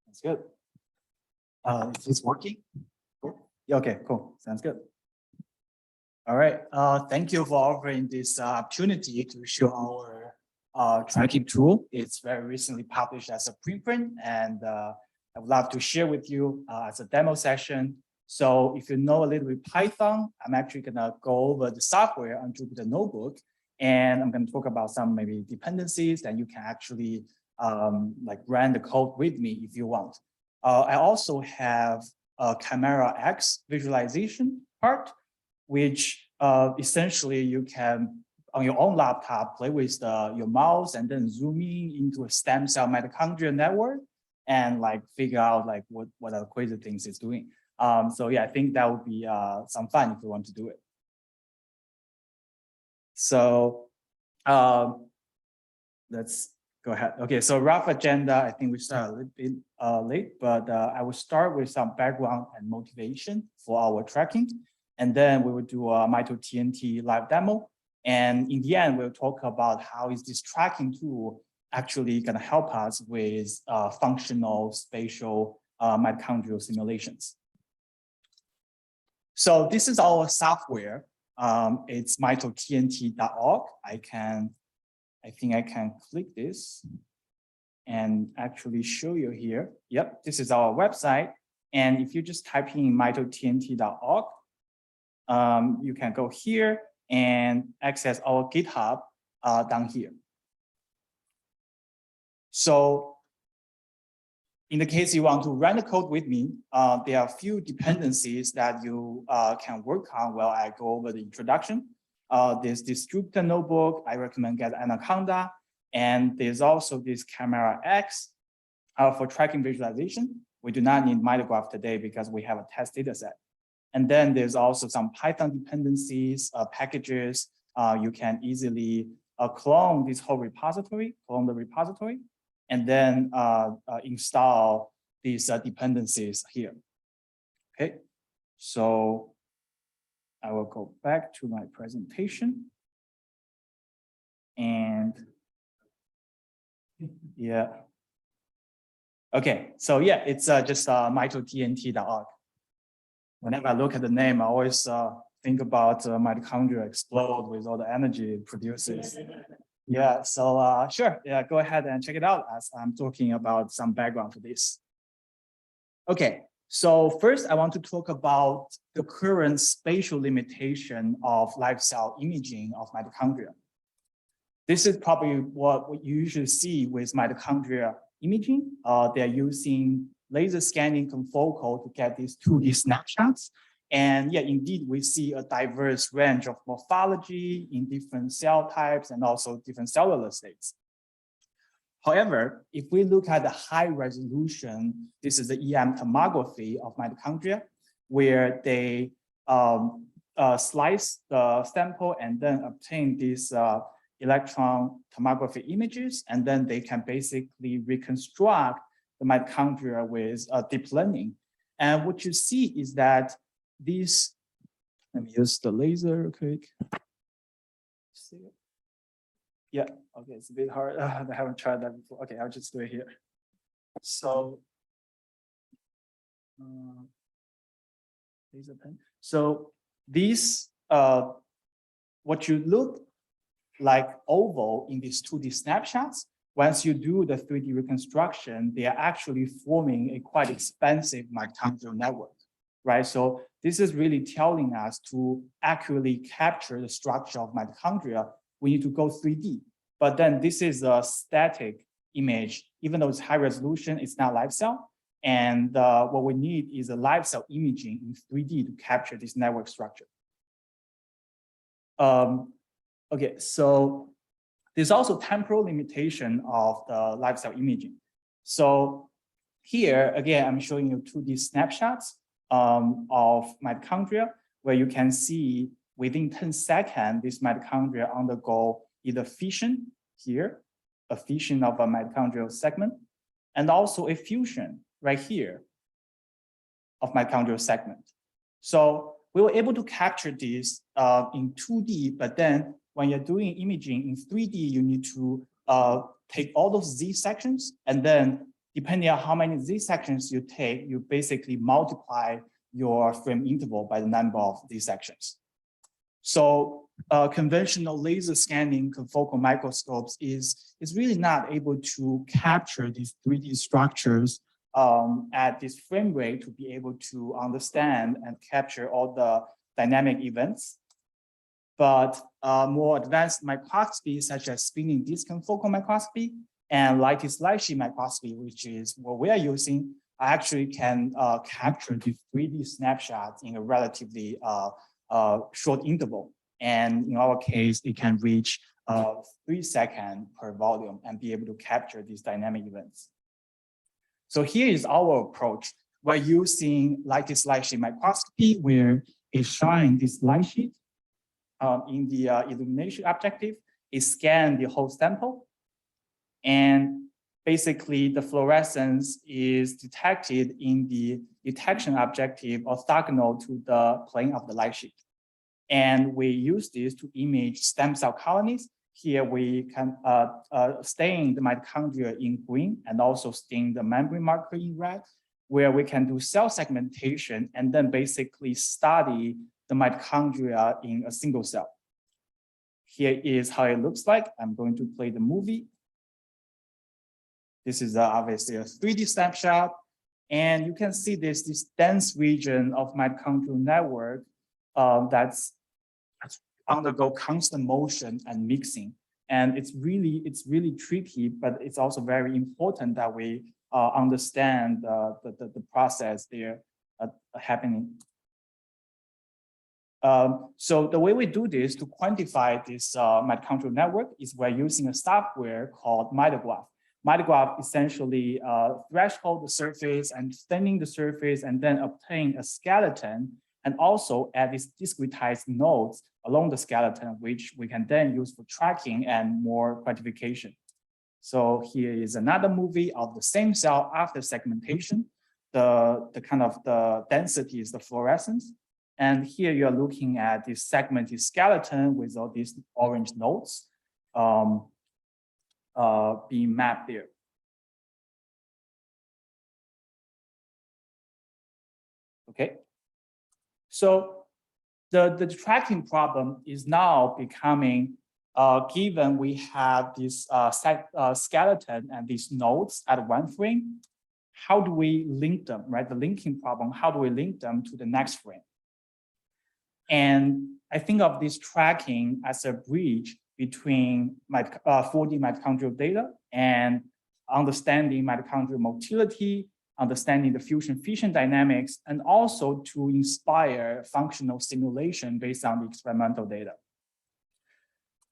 that's good. Is this working? Cool. Yeah, okay, cool. Sounds good. All right. Thank you for offering this opportunity to show our tracking tool. It's very recently published as a preprint, and I would love to share with you as a demo session. So if you know a little bit Python, I'm actually gonna go over the software on Jupyter Notebook, and I'm gonna talk about some maybe dependencies that you can actually like run the code with me if you want. I also have a Camera X visualization part, which essentially you can on your own laptop play with your mouse and then zoom in into a stem cell mitochondrial network and like figure out like what are the crazy things it's doing. So yeah, I think that would be some fun if you want to do it. So let's go ahead. Okay, so rough agenda, I think we start a little bit late, but I will start with some background and motivation for our tracking. And then we will do a MitoTNT live demo. And in the end, we'll talk about how is this tracking tool actually gonna help us with functional spatial mitochondrial simulations. So this is our software. It's MitoTNT.org. I think I can click this and actually show you here. Yep, this is our website. And if you just type in MitoTNT.org, you can go here and access our GitHub down here. So in the case you want to run the code with me, there are a few dependencies that you can work on while I go over the introduction. There's this Jupyter Notebook. I recommend get Anaconda. And there's also this Camera X for tracking visualization. We do not need MitoGraph today because we have a test data set. And then there's also some Python dependencies, packages. You can easily clone this whole repository, clone the repository, and then install these dependencies here. Okay, so I will go back to my presentation. And yeah. Okay, so yeah, it's just MitoTNT.org. Whenever I look at the name, I always think about mitochondria explode with all the energy it produces. Yeah, so sure, yeah, go ahead and check it out as I'm talking about some background for this. Okay, so first I want to talk about the current spatial limitation of live cell imaging of mitochondria. This is probably what you usually see with mitochondria imaging. They're using laser scanning confocal to get these 2D snapshots. And yeah, indeed, we see a diverse range of morphology in different cell types and also different cellular states. However, if we look at the high resolution, this is the EM tomography of mitochondria, where they slice the sample and then obtain these electron tomography images, and then they can basically reconstruct the mitochondria with deep learning. And what you see is that these Let me use the laser real quick. See it? Yeah, okay, it's a bit hard. I haven't tried that before. Okay, I'll just do it here. So, laser pen. So these, what you look like oval in these 2D snapshots, once you do the 3D reconstruction, they are actually forming a quite expensive mitochondrial network, right? So this is really telling us to accurately capture the structure of mitochondria, we need to go 3D. But then this is a static image, even though it's high resolution, it's not live cell. And what we need is a live cell imaging in 3D to capture this network structure. Okay, so there's also temporal limitation of the live cell imaging. So here, again, I'm showing you 2D snapshots of mitochondria, where you can see within 10 seconds, this mitochondria undergo either fission here, a fission of a mitochondrial segment, and also a fusion right here of mitochondrial segment. So we were able to capture this in 2D, but then when you're doing imaging in 3D, you need to take all those Z sections, and then depending on how many Z sections you take, you basically multiply your frame interval by the number of these sections. So conventional laser scanning confocal microscopes is really not able to capture these 3D structures at this frame rate to be able to understand and capture all the dynamic events. But more advanced microscopy, such as spinning disk confocal microscopy and lattice light sheet microscopy, which is what we are using, actually can capture the 3D snapshots in a relatively short interval. And in our case, it can reach 3 seconds per volume and be able to capture these dynamic events. So here is our approach. We're using lattice light sheet microscopy, where it's showing this light sheet in the illumination objective. It scans the whole sample, and basically the fluorescence is detected in the detection objective orthogonal to the plane of the light sheet. And we use this to image stem cell colonies. Here we can stain the mitochondria in green and also stain the membrane marker in red, where we can do cell segmentation and then basically study the mitochondria in a single cell. Here is how it looks like. I'm going to play the movie. This is obviously a 3D snapshot. And you can see this dense region of mitochondrial network that's undergo constant motion and mixing. And it's really tricky, but it's also very important that we understand the process there happening. So the way we do this to quantify this mitochondrial network is we're using a software called MitoGraph. MitoGraph essentially threshold the surface and staining the surface and then obtain a skeleton, and also add these discretized nodes along the skeleton, which we can then use for tracking and more quantification. So here is another movie of the same cell after segmentation. The kind of the density is the fluorescence. And here you're looking at this segmented skeleton with all these orange nodes being mapped there. Okay. So the tracking problem is now becoming, given we have this skeleton and these nodes at one frame, how do we link them, right? The linking problem, how do we link them to the next frame? And I think of this tracking as a bridge between 4D mitochondrial data and understanding mitochondrial motility, understanding the fusion-fission dynamics, and also to inspire functional simulation based on the experimental data.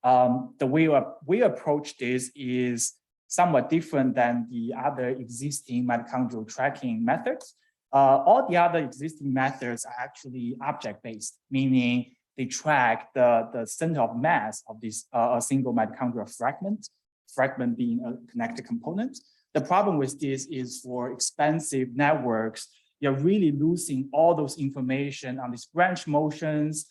The way we approach this is somewhat different than the other existing mitochondrial tracking methods. All the other existing methods are actually object-based, meaning they track the center of mass of this a single mitochondrial fragment being a connected component. The problem with this is for expensive networks, you're really losing all those information on these branch motions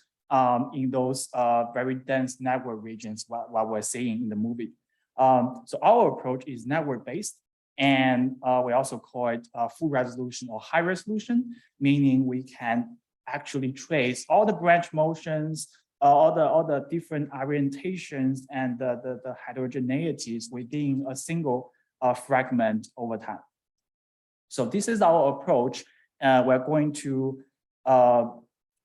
in those very dense network regions, what we're seeing in the movie. So our approach is network-based, and we also call it full resolution or high resolution, meaning we can actually trace all the branch motions, all the different orientations and the heterogeneities within a single fragment over time. So this is our approach. We're going to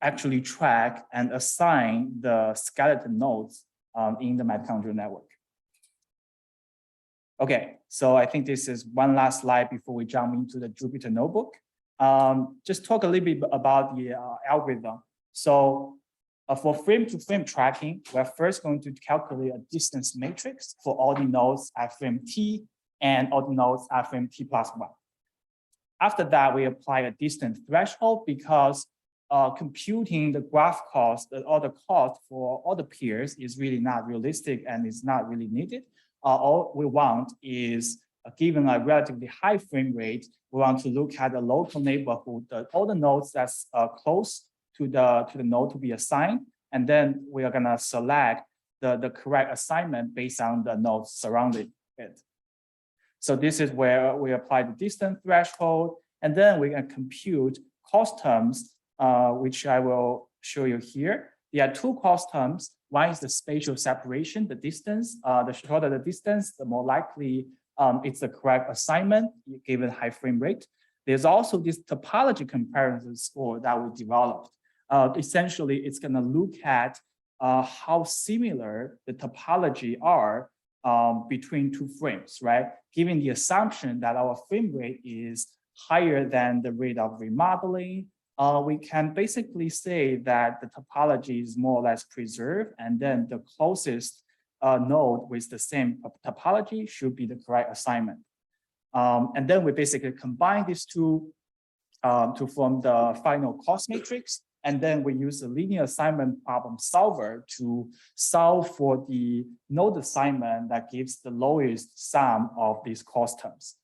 actually track and assign the skeleton nodes in the mitochondrial network. Okay, so I think this is one last slide before we jump into the Jupyter Notebook. Just talk a little bit about the algorithm. So for frame-to-frame tracking, we're first going to calculate a distance matrix for all the nodes at frame t and all the nodes at frame t plus 1. After that, we apply a distance threshold because computing the graph cost or the cost for all the peers is really not realistic and is not really needed. All we want is, given a relatively high frame rate, we want to look at the local neighborhood, all the nodes that's close to the node to be assigned, and then we are gonna select the correct assignment based on the nodes surrounding it. So this is where we apply the distance threshold, and then we can compute cost terms, which I will show you here. There are two cost terms. One is the spatial separation, the distance. The shorter the distance, the more likely it's the correct assignment given high frame rate. There's also this topology comparison score that we developed. Essentially, it's going to look at how similar the topology are between two frames, right? Given the assumption that our frame rate is higher than the rate of remodeling, we can basically say that the topology is more or less preserved, and then the closest node with the same topology should be the correct assignment. And then we basically combine these two to form the final cost matrix. And then we use a linear assignment problem solver to solve for the node assignment that gives the lowest sum of these cost terms.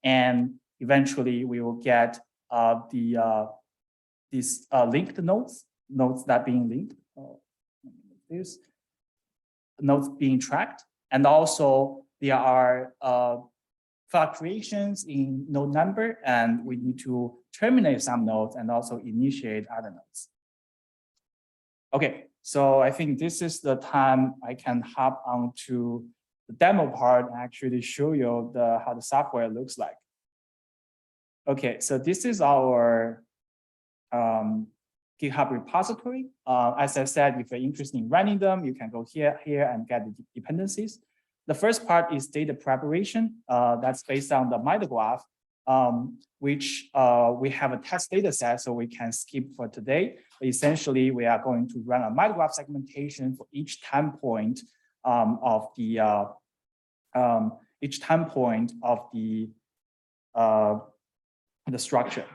And eventually we will get these linked nodes that being linked, these nodes being tracked. And also there are fluctuations in node number, and we need to terminate some nodes and also initiate other nodes. Okay, so I think this is the time I can hop onto the demo part and actually show you how the software looks like. Okay, so this is our GitHub repository. As I said, if you're interested in running them, you can go here and get the dependencies. The first part is data preparation. That's based on the MitoGraph, which we have a test data set, so we can skip for today. But essentially, we are going to run a MitoGraph segmentation for each time point of the structure.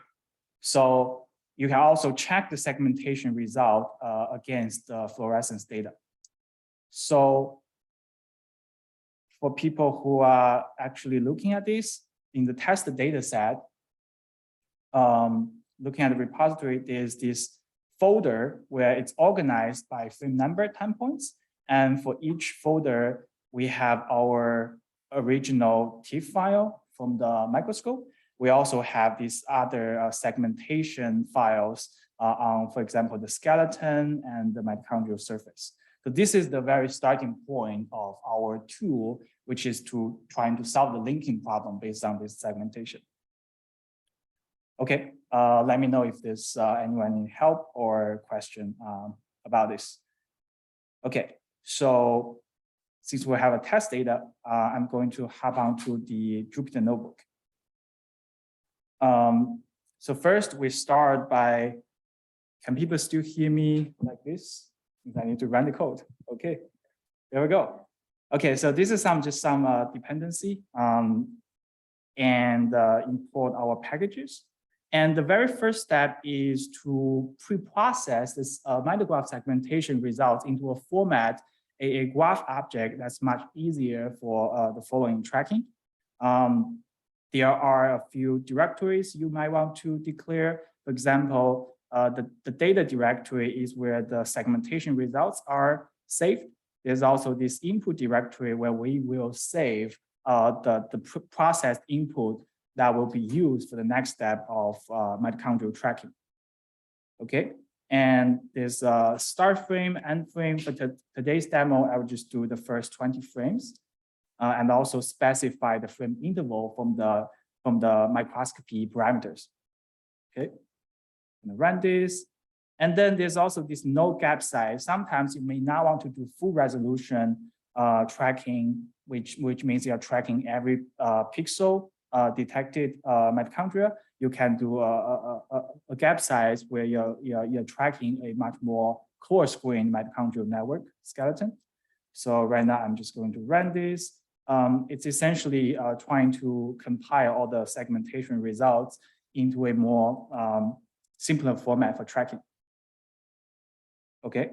So you can also check the segmentation result against the fluorescence data. So for people who are actually looking at this in the test data set, looking at the repository, there's this folder where it's organized by frame number time points. And for each folder, we have our original TIFF file from the microscope. We also have these other segmentation files on, for example, the skeleton and the mitochondrial surface. So this is the very starting point of our tool, which is trying to solve the linking problem based on this segmentation. Okay, let me know if there's anyone need help or question about this. Okay, so since we have a test data, I'm going to hop onto the Jupyter Notebook. So first we start by, can people still hear me like this? I need to run the code. Okay, there we go. Okay, so this is just some dependency and import our packages. And the very first step is to pre-process this MitoGraph segmentation results into a format, a graph object that's much easier for the following tracking. there are a few directories you might want to declare. For example, the data directory is where the segmentation results are saved. There's also this input directory where we will save the processed input that will be used for the next step of mitochondrial tracking. Okay, and there's a start frame, end frame. For today's demo, I will just do the first 20 frames and also specify the frame interval from the microscopy parameters. Okay, I'm gonna run this. And then there's also this no gap size. Sometimes you may not want to do full resolution tracking, which means you're tracking every pixel detected mitochondria. You can do a gap size where you're tracking a much more coarse-grained mitochondrial network skeleton. So right now I'm just going to run this. It's essentially trying to compile all the segmentation results into a more simpler format for tracking. Okay.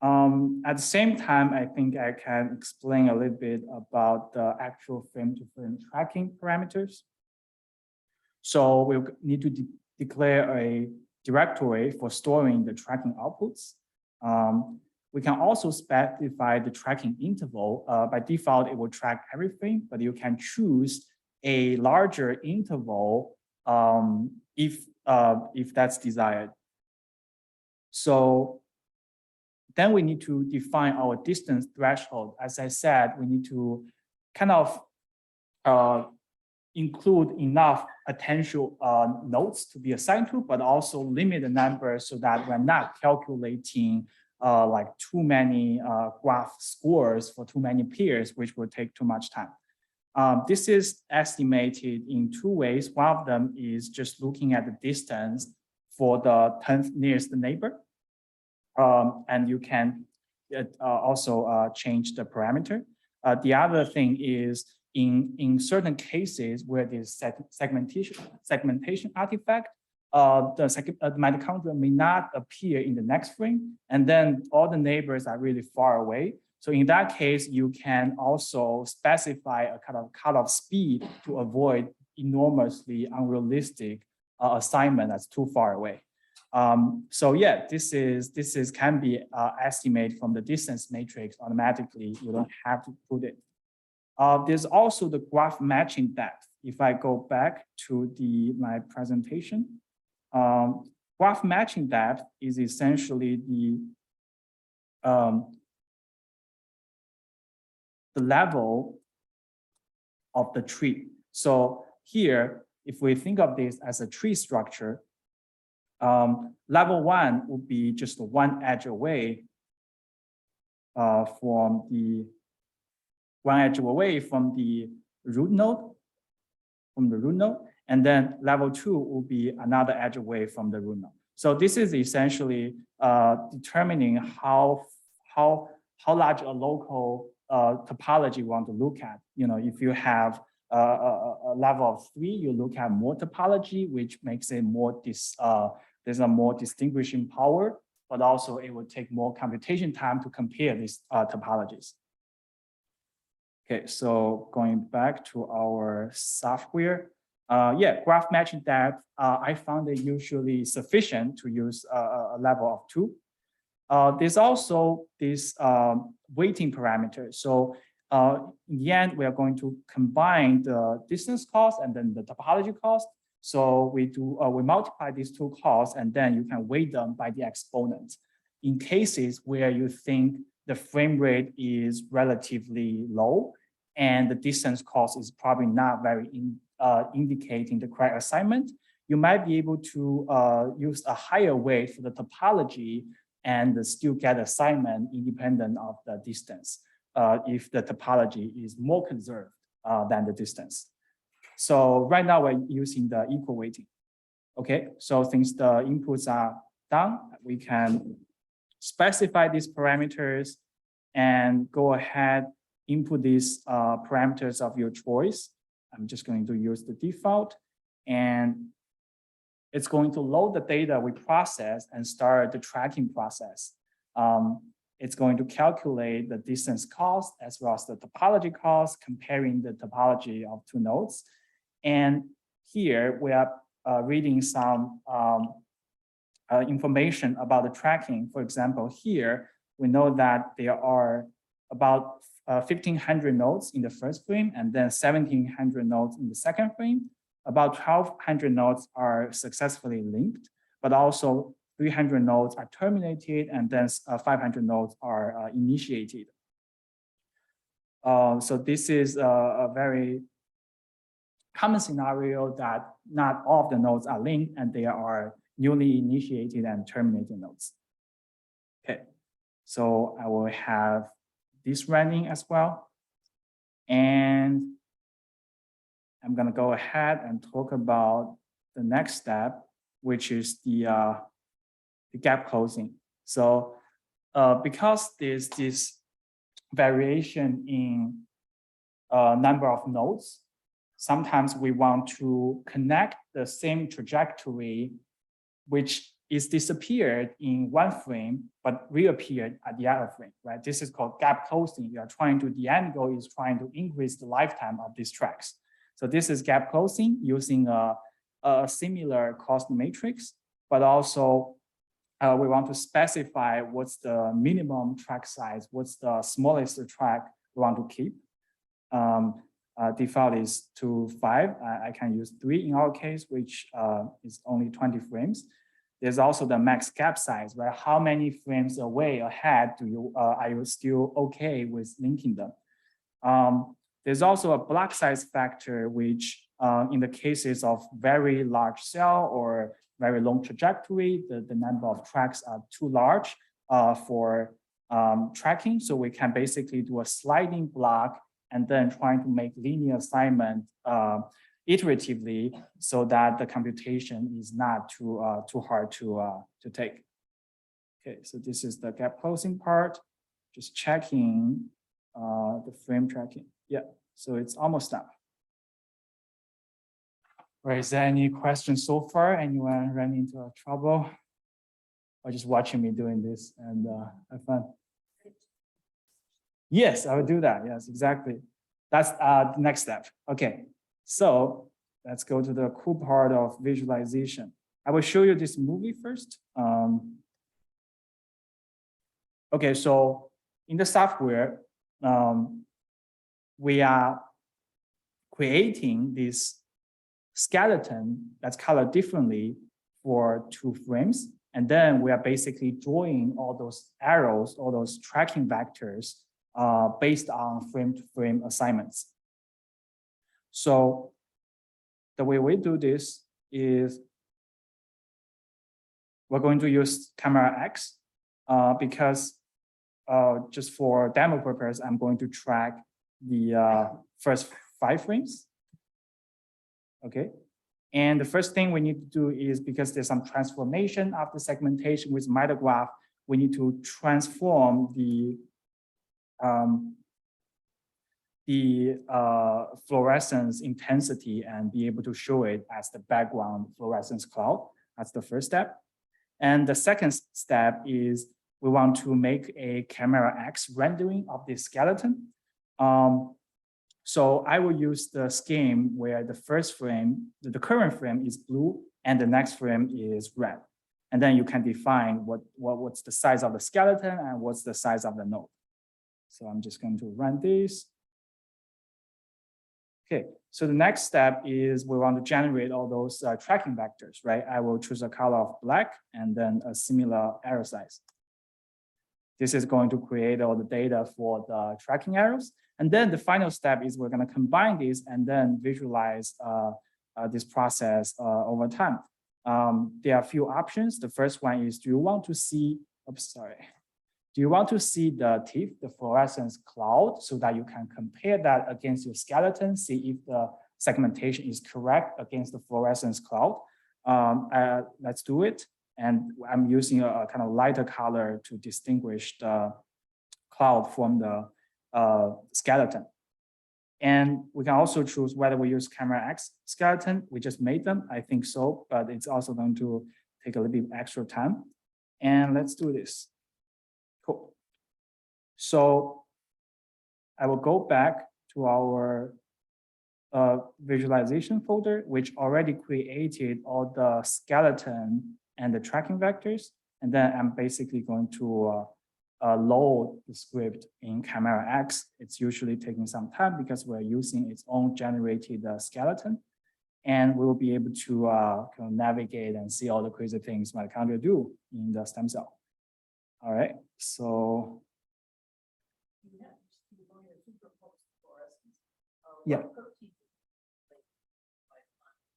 At the same time, I think I can explain a little bit about the actual frame-to-frame tracking parameters. So we'll need to declare a directory for storing the tracking outputs. We can also specify the tracking interval. By default, it will track everything, but you can choose a larger interval if that's desired. So then we need to define our distance threshold. As I said, we need to kind of include enough potential nodes to be assigned to, but also limit the number so that we're not calculating like too many graph scores for too many pairs, which will take too much time. This is estimated in two ways. One of them is just looking at the distance for the 10th nearest neighbor. And you can also change the parameter. The other thing is in certain cases where there's segmentation artifact, the mitochondria may not appear in the next frame, and then all the neighbors are really far away. So in that case, you can also specify a kind of cutoff speed to avoid enormously unrealistic assignment that's too far away. So yeah, this can be estimated from the distance matrix automatically. You don't have to put it. There's also the graph matching depth. If I go back to my presentation, graph matching depth is essentially the level of the tree. So here, if we think of this as a tree structure, level 1 would be just one edge away from the root node, and then level 2 will be another edge away from the root node. So this is essentially determining how large a local topology you want to look at. You know, if you have a level of 3, you look at more topology, which makes it more there's a more distinguishing power, but also it will take more computation time to compare these topologies. Okay, so going back to our software, yeah, graph matching depth, I found it usually sufficient to use a level of 2. There's also this weighting parameter. So in the end, we are going to combine the distance cost and then the topology cost. So we multiply these two costs, and then you can weight them by the exponent. In cases where you think the frame rate is relatively low and the distance cost is probably not very indicating the correct assignment, you might be able to use a higher weight for the topology and still get assignment independent of the distance if the topology is more conserved than the distance. So right now we're using the equal weighting. Okay, so since the inputs are done, we can specify these parameters and go ahead, input these parameters of your choice. I'm just going to use the default, and it's going to load the data we process and start the tracking process. It's going to calculate the distance cost as well as the topology cost, comparing the topology of two nodes. And here we are reading some information about the tracking. For example, here we know that there are about 1,500 nodes in the first frame and then 1,700 nodes in the second frame. About 1,200 nodes are successfully linked, but also 300 nodes are terminated and then 500 nodes are initiated. So this is a very common scenario that not all of the nodes are linked and they are newly initiated and terminated nodes. Okay, so I will have this running as well. And I'm gonna go ahead and talk about the next step, which is the gap closing. So because there's this variation in number of nodes, sometimes we want to connect the same trajectory which is disappeared in one frame, but reappeared at the other frame, right? This is called gap closing. You are trying to, the end goal is trying to increase the lifetime of these tracks. So this is gap closing using a similar cost matrix, but also we want to specify what's the minimum track size, what's the smallest track we want to keep. Default is to 5. I can use 3 in our case, which is only 20 frames. There's also the max gap size, right? How many frames away ahead do you are you still okay with linking them? There's also a block size factor, which in the cases of very large cell or very long trajectory, the number of tracks are too large for tracking. So we can basically do a sliding block and then trying to make linear assignment iteratively so that the computation is not too hard to take. Okay, so this is the gap closing part. Just checking the frame tracking. Yeah, so it's almost done. Right, is there any questions so far? Anyone run into trouble? Or just watching me doing this and have fun? Yes, I will do that. Yes, exactly. That's the next step. Okay, so let's go to the cool part of visualization. I will show you this movie first. Okay, so in the software, we are creating this skeleton that's colored differently for 2 frames. And then we are basically drawing all those arrows, all those tracking vectors based on frame-to-frame assignments. So the way we do this is we're going to use camera X because just for demo purpose, I'm going to track the first 5 frames. Okay. And the first thing we need to do is, because there's some transformation after segmentation with MitoGraph, we need to transform the fluorescence intensity and be able to show it as the background fluorescence cloud. That's the first step. And the second step is we want to make a camera X rendering of the skeleton. So I will use the scheme where the first frame, the current frame is blue and the next frame is red. And then you can define what's the size of the skeleton and what's the size of the node. So I'm just going to run this. Okay, so the next step is we want to generate all those tracking vectors, right? I will choose a color of black and then a similar arrow size. This is going to create all the data for the tracking arrows. And then the final step is we're going to combine these and then visualize this process over time. There are a few options. The first one is, do you want to see, do you want to see the teeth, the fluorescence cloud, so that you can compare that against your skeleton, see if the segmentation is correct against the fluorescence cloud? Let's do it. And I'm using a kind of lighter color to distinguish the cloud from the skeleton. And we can also choose whether we use camera X skeleton. We just made them, I think so, but it's also going to take a little bit extra time. And let's do this. Cool. So I will go back to our visualization folder, which already created all the skeleton and the tracking vectors. And then I'm basically going to load the script in Chimera X. It's usually taking some time because we're using its own generated skeleton. And we will be able to kind of navigate and see all the crazy things mitochondria do in the stem cell. All right, so yeah.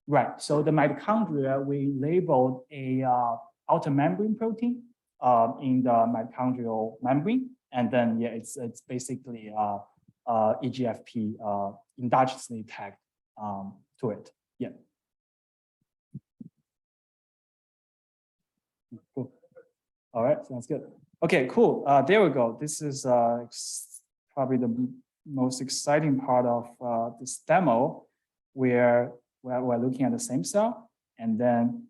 Right, so the mitochondria, we labeled a outer membrane protein in the mitochondrial membrane. And then, yeah, it's basically EGFP endogenously tagged to it. Yeah. Cool. All right, sounds good. Okay, cool. There we go. This is probably the most exciting part of this demo, where we're looking at the same cell. And then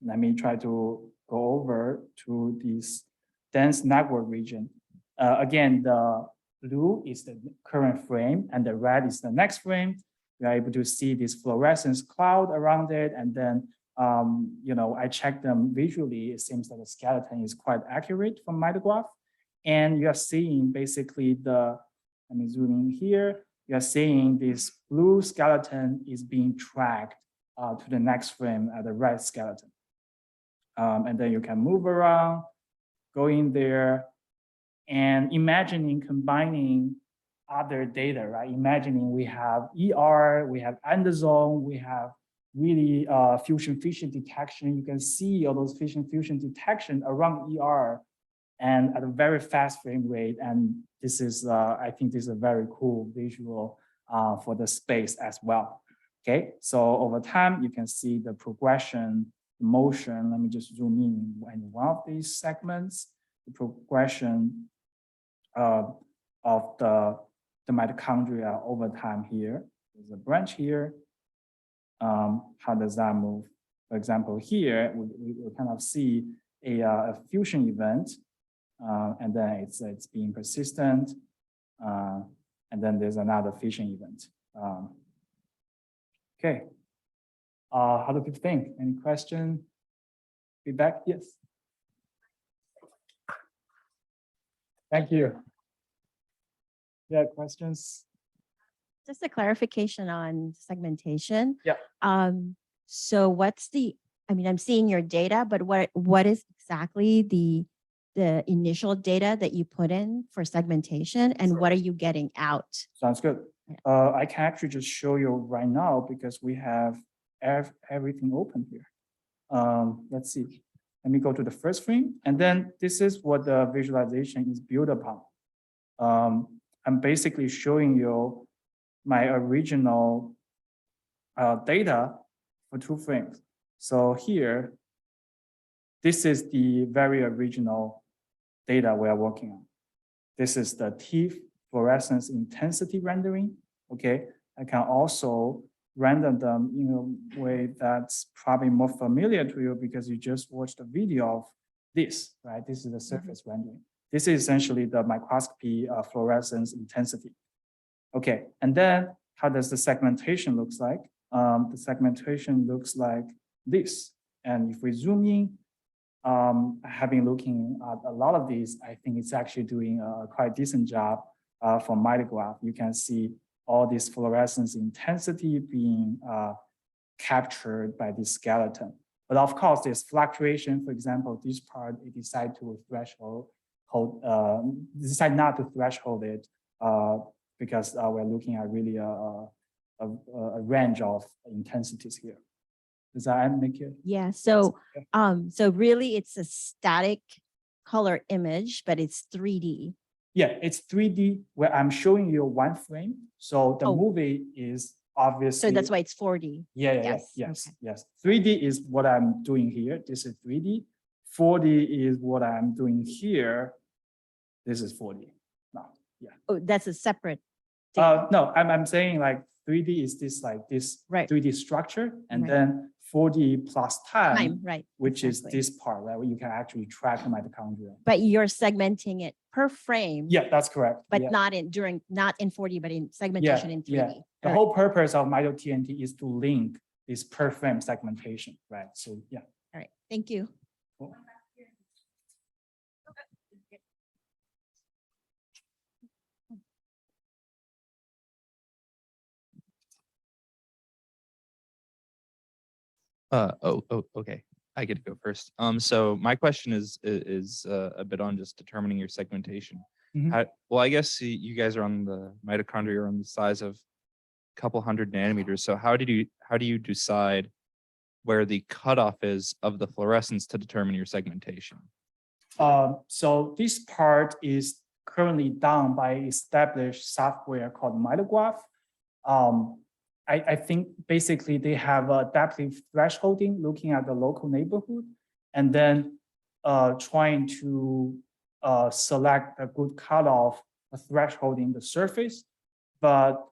let me try to go over to this dense network region. Again, the blue is the current frame and the red is the next frame. We are able to see this fluorescence cloud around it. And then, you know, I checked them visually. It seems that the skeleton is quite accurate from MitoGraph. And you are seeing basically let me zoom in here. You are seeing this blue skeleton is being tracked to the next frame at the red skeleton. And then you can move around, go in there, and imagining combining other data, right? Imagining we have ER, we have endosome, we have really fusion detection. You can see all those fusion detection around ER and at a very fast frame rate. And this is, I think this is a very cool visual for the space as well. Okay, so over time, you can see the progression, motion. Let me just zoom in one of these segments, the progression of the mitochondria over time here. There's a branch here. How does that move? For example, here, we kind of see a fusion event, and then it's being persistent, and then there's another fission event. Okay. How do people think? Any question? Feedback? Yes. Thank you. Yeah, questions? Just a clarification on segmentation. Yeah. So what's I'm seeing your data, but what is exactly the initial data that you put in for segmentation, and what are you getting out? Sounds good. I can actually just show you right now because we have everything open here. Let's see. Let me go to the first frame, and then this is what the visualization is built upon. I'm basically showing you my original data for 2 frames. So here, this is the very original data we are working on. This is the T fluorescence intensity rendering. Okay, I can also render them in a way that's probably more familiar to you because you just watched a video of this, right? This is the surface rendering. This is essentially the microscopy fluorescence intensity. Okay, and then how does the segmentation looks like? The segmentation looks like this. And if we zoom in, having looking at a lot of these, I think it's actually doing a quite decent job for MitoGraph. You can see all this fluorescence intensity being captured by this skeleton. But of course, there's fluctuation. For example, this part, it decide to decide not to threshold it because we're looking at really a range of intensities here. Does that make it? Yeah. So, so really, it's a static color image, but it's 3D. Yeah, it's 3D where I'm showing you 1 frame. So the movie is obviously. So that's why it's 4D. Yes. Okay. 3D is what I'm doing here. This is 3D. 4D is what I'm doing here. This is 4D. No, yeah. Oh, that's a separate. No, I'm saying like 3D is this like this right. 3D structure, and right. then 40 plus time, Time, right? which is exactly. this part, right? Where you can actually track the mitochondria. But you're segmenting it per frame. Yeah, that's correct. But Yeah. not in 4D, but in segmentation in 3D. Yeah. All The right. whole purpose of MitoTNT is to link this per frame segmentation, right? So yeah. All right, thank you. Cool. Okay. I get to go first. So my question is a bit on just determining your segmentation. Mhm. Well, I guess you guys are on the mitochondria are on the size of a couple hundred nanometers. So how do you decide where the cutoff is of the fluorescence to determine your segmentation? So this part is currently done by established software called MitoGraph. I think basically they have adaptive thresholding, looking at the local neighborhood, and then trying to select a good cutoff thresholding the surface. But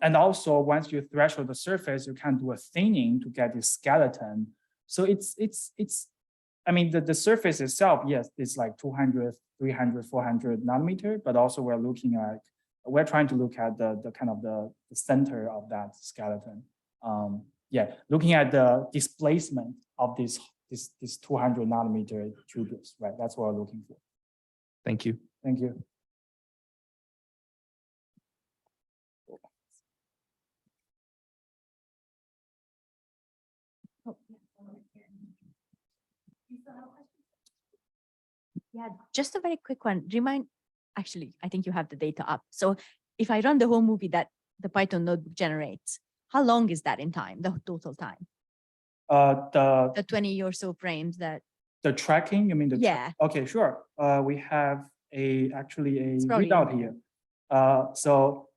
and also once you threshold the surface, you can do a thinning to get this skeleton. So it's I mean, the surface itself, yes, it's like 200, 300, 400 nanometer, but also we're trying to look at the kind of the center of that skeleton. Yeah, looking at the displacement of this 200 nanometer tubules, right? That's what we're looking for. Thank you. Thank you. Yeah, just a very quick one. Actually, I think you have the data up. So if I run the whole movie that the Python notebook generates, how long is that in time, the total time? The 20 or so frames that. The tracking, you mean the? Yeah. Okay, sure. We have actually a It's probably readout in here. So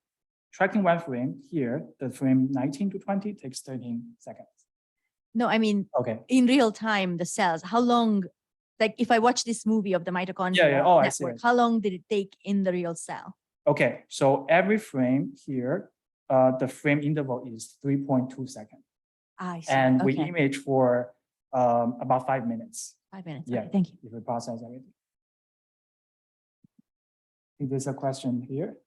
tracking one frame here, the frame 19 to 20 takes 13 seconds. No, I mean, Okay. in real time, the cells, how long, like if I watch this movie of the mitochondrial Yeah. Oh, I see, network, I see. how long did it take in the real cell? Okay, so every frame here, the frame interval is 3.2 seconds. I see. And we Okay. image for about 5 minutes. 5 minutes. Yeah. Okay, thank you. If we process everything. I think there's a question here.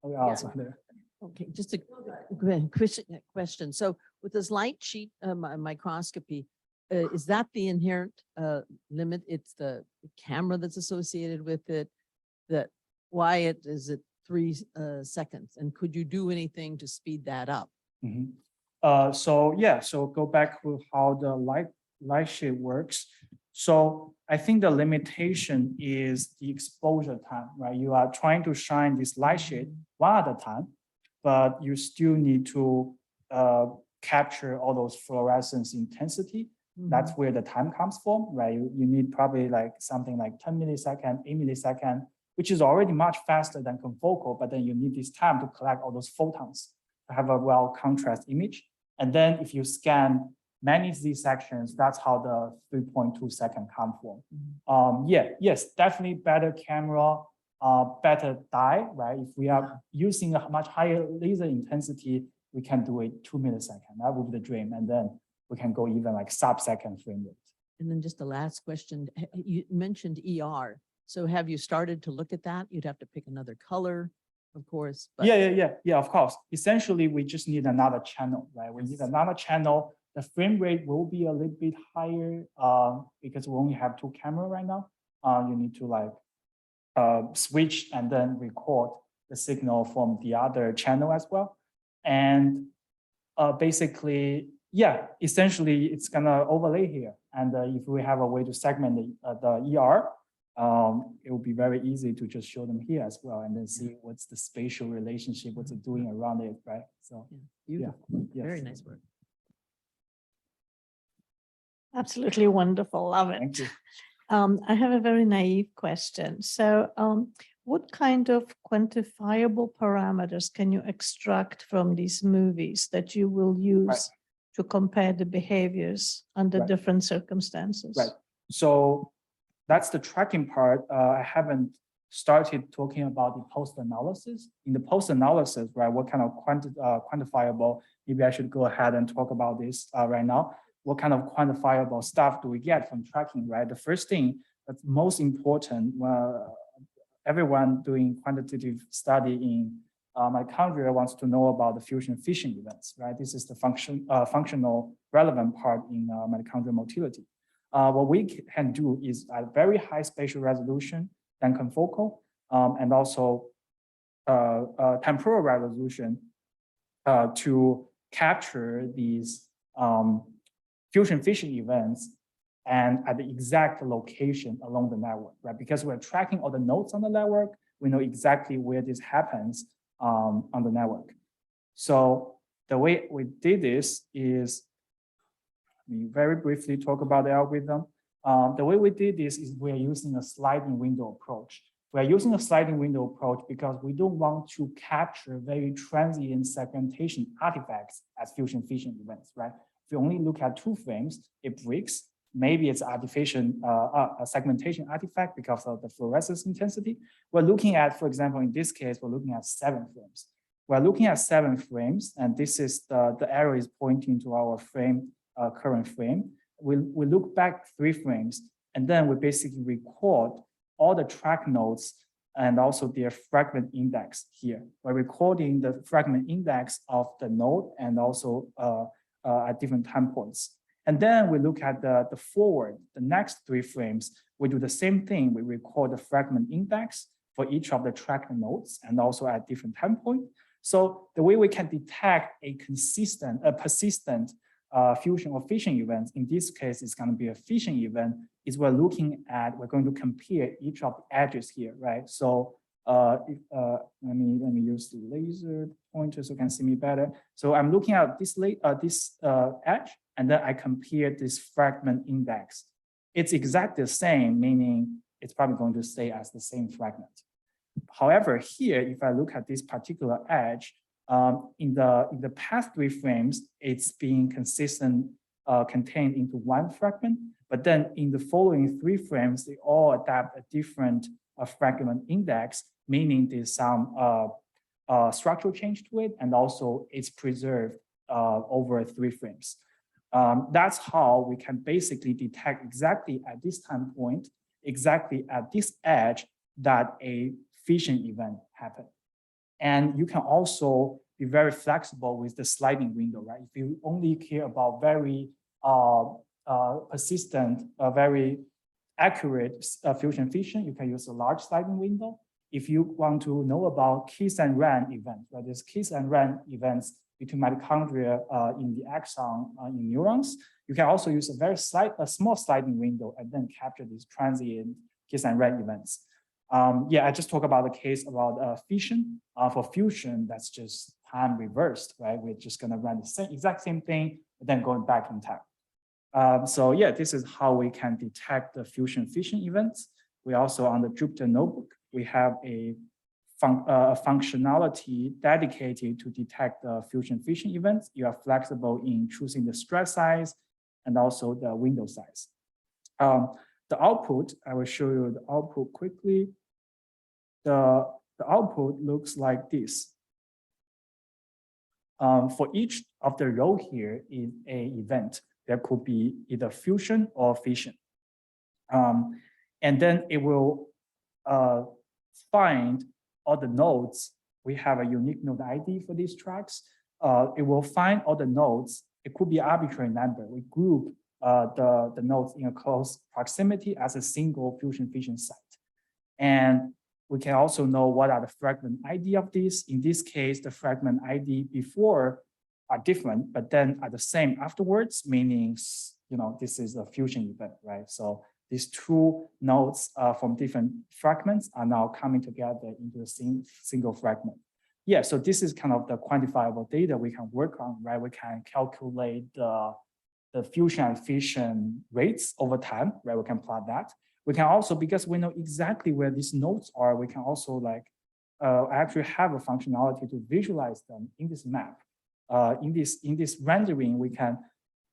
Oh, yeah, also there. Okay, just a question. So with this light sheet microscopy, is that the inherent limit? It's the camera that's associated with it. Why is it 3 seconds? And could you do anything to speed that up? Mhm. So go back to how the light sheet works. So I think the limitation is the exposure time, right? You are trying to shine this light sheet one at a time, but you still need to capture all those fluorescence intensity. That's where the time comes from, right? You need probably like something like 10 milliseconds, 8 milliseconds, which is already much faster than confocal, but then you need this time to collect all those photons to have a well contrast image. And then if you scan many Z sections, that's how the 3.2 second come from. Yes, definitely better camera, better dye, right? If we are using a much higher laser intensity, we can do it 2 milliseconds. That would be the dream. And then we can go even like sub-second frame rate. And then just the last question, you mentioned ER. So have you started to look at that? You'd have to pick another color, of course. But Yeah, of course. Essentially, we just need another channel, right? We need another channel. The frame rate will be a little bit higher because we only have 2 cameras right now. You need to like switch and then record the signal from the other channel as well. And basically, yeah, essentially it's gonna overlay here. And if we have a way to segment the ER, it will be very easy to just show them here as well and then see what's the spatial relationship, what's it doing around it, right? So beautiful. yes. Very nice work. Absolutely wonderful. Love it. Thank you. I have a very naive question. So what kind of quantifiable parameters can you extract from these movies that you will use to compare the behaviors under different circumstances? Right. So that's the tracking part. I haven't started talking about the post-analysis. In the post-analysis, right, what kind of quantifiable, maybe I should go ahead and talk about this right now. What kind of quantifiable stuff do we get from tracking, right? The first thing that's most important, everyone doing quantitative study in mitochondria wants to know about the fusion fission events, right? This is the functional relevant part in mitochondrial motility. What we can do is at very high spatial resolution than confocal, and also temporal resolution to capture these fusion fission events and at the exact location along the network, right? Because we're tracking all the nodes on the network, we know exactly where this happens on the network. So the way we did this is, we very briefly talk about the algorithm. The way we did this is we're using a sliding window approach. We're using a sliding window approach because we don't want to capture very transient segmentation artifacts as fusion fission events, right? If you only look at 2 frames, it breaks. Maybe it's artificial a segmentation artifact because of the fluorescence intensity. We're looking at, for example, in this case, we're looking at 7 frames. We're looking at 7 frames, and this is the arrow is pointing to our frame, current frame. We look back 3 frames, and then we basically record all the track nodes and also their fragment index here. We're recording the fragment index of the node and also at different time points. And then we look at the forward, the next 3 frames. We do the same thing. We record the fragment index for each of the track nodes and also at different time point. So the way we can detect a persistent fusion or fission event, in this case, it's going to be a fission event, is we're going to compare each of the edges here, right? So let me use the laser pointer so you can see me better. So I'm looking at this edge, and then I compare this fragment index. It's exactly the same, meaning it's probably going to stay as the same fragment. However, here, if I look at this particular edge, in the past 3 frames, it's being consistent, contained into 1 fragment, but then in the following 3 frames, they all adapt a different fragment index, meaning there's some structural change to it, and also it's preserved over 3 frames. That's how we can basically detect exactly at this time point, exactly at this edge, that a fission event happened. And you can also be very flexible with the sliding window, right? If you only care about very persistent, very accurate fusion fission, you can use a large sliding window. If you want to know about kiss and run events, right? There's kiss and run events between mitochondria in the axon in neurons. You can also use a small sliding window and then capture these transient kiss and run events. I just talked about the case about fission. For fusion, that's just time reversed, right? We're just going to run the exact same thing, but then going back in time. This is how we can detect the fusion fission events. We also, on the Jupyter Notebook, we have a functionality dedicated to detect the fusion fission events. You are flexible in choosing the stress size and also the window size. The output, I will show you the output quickly. The output looks like this. For each of the row here is an event. There could be either fusion or fission. And then it will find all the nodes. We have a unique node ID for these tracks. It will find all the nodes. It could be an arbitrary number. We group the nodes in a close proximity as a single fusion fission site. And we can also know what are the fragment ID of these. In this case, the fragment ID before are different, but then are the same afterwards, meaning, this is a fusion event, right? So these 2 nodes from different fragments are now coming together into a single fragment. Yeah, so this is kind of the quantifiable data we can work on, right? We can calculate the fusion and fission rates over time, right? We can plot that. We can also, because we know exactly where these nodes are, we can also actually have a functionality to visualize them in this map. In this rendering, we can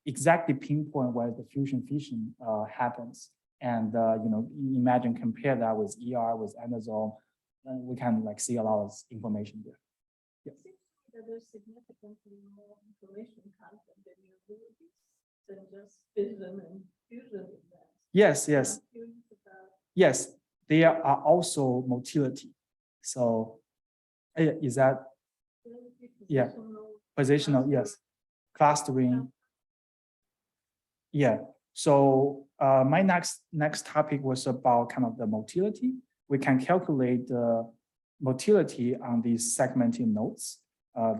exactly pinpoint where the fusion fission happens. And, imagine compare that with ER, with endosome, we can like see a lot of information there. There's significantly more information content in your movies than just fission and fusion events. Yes, yes, I'm curious about yes. There are also motility. So is that Yeah. positional? Yes. Clustering. Yeah. So my next topic was about kind of the motility. We can calculate the motility on these segmented nodes,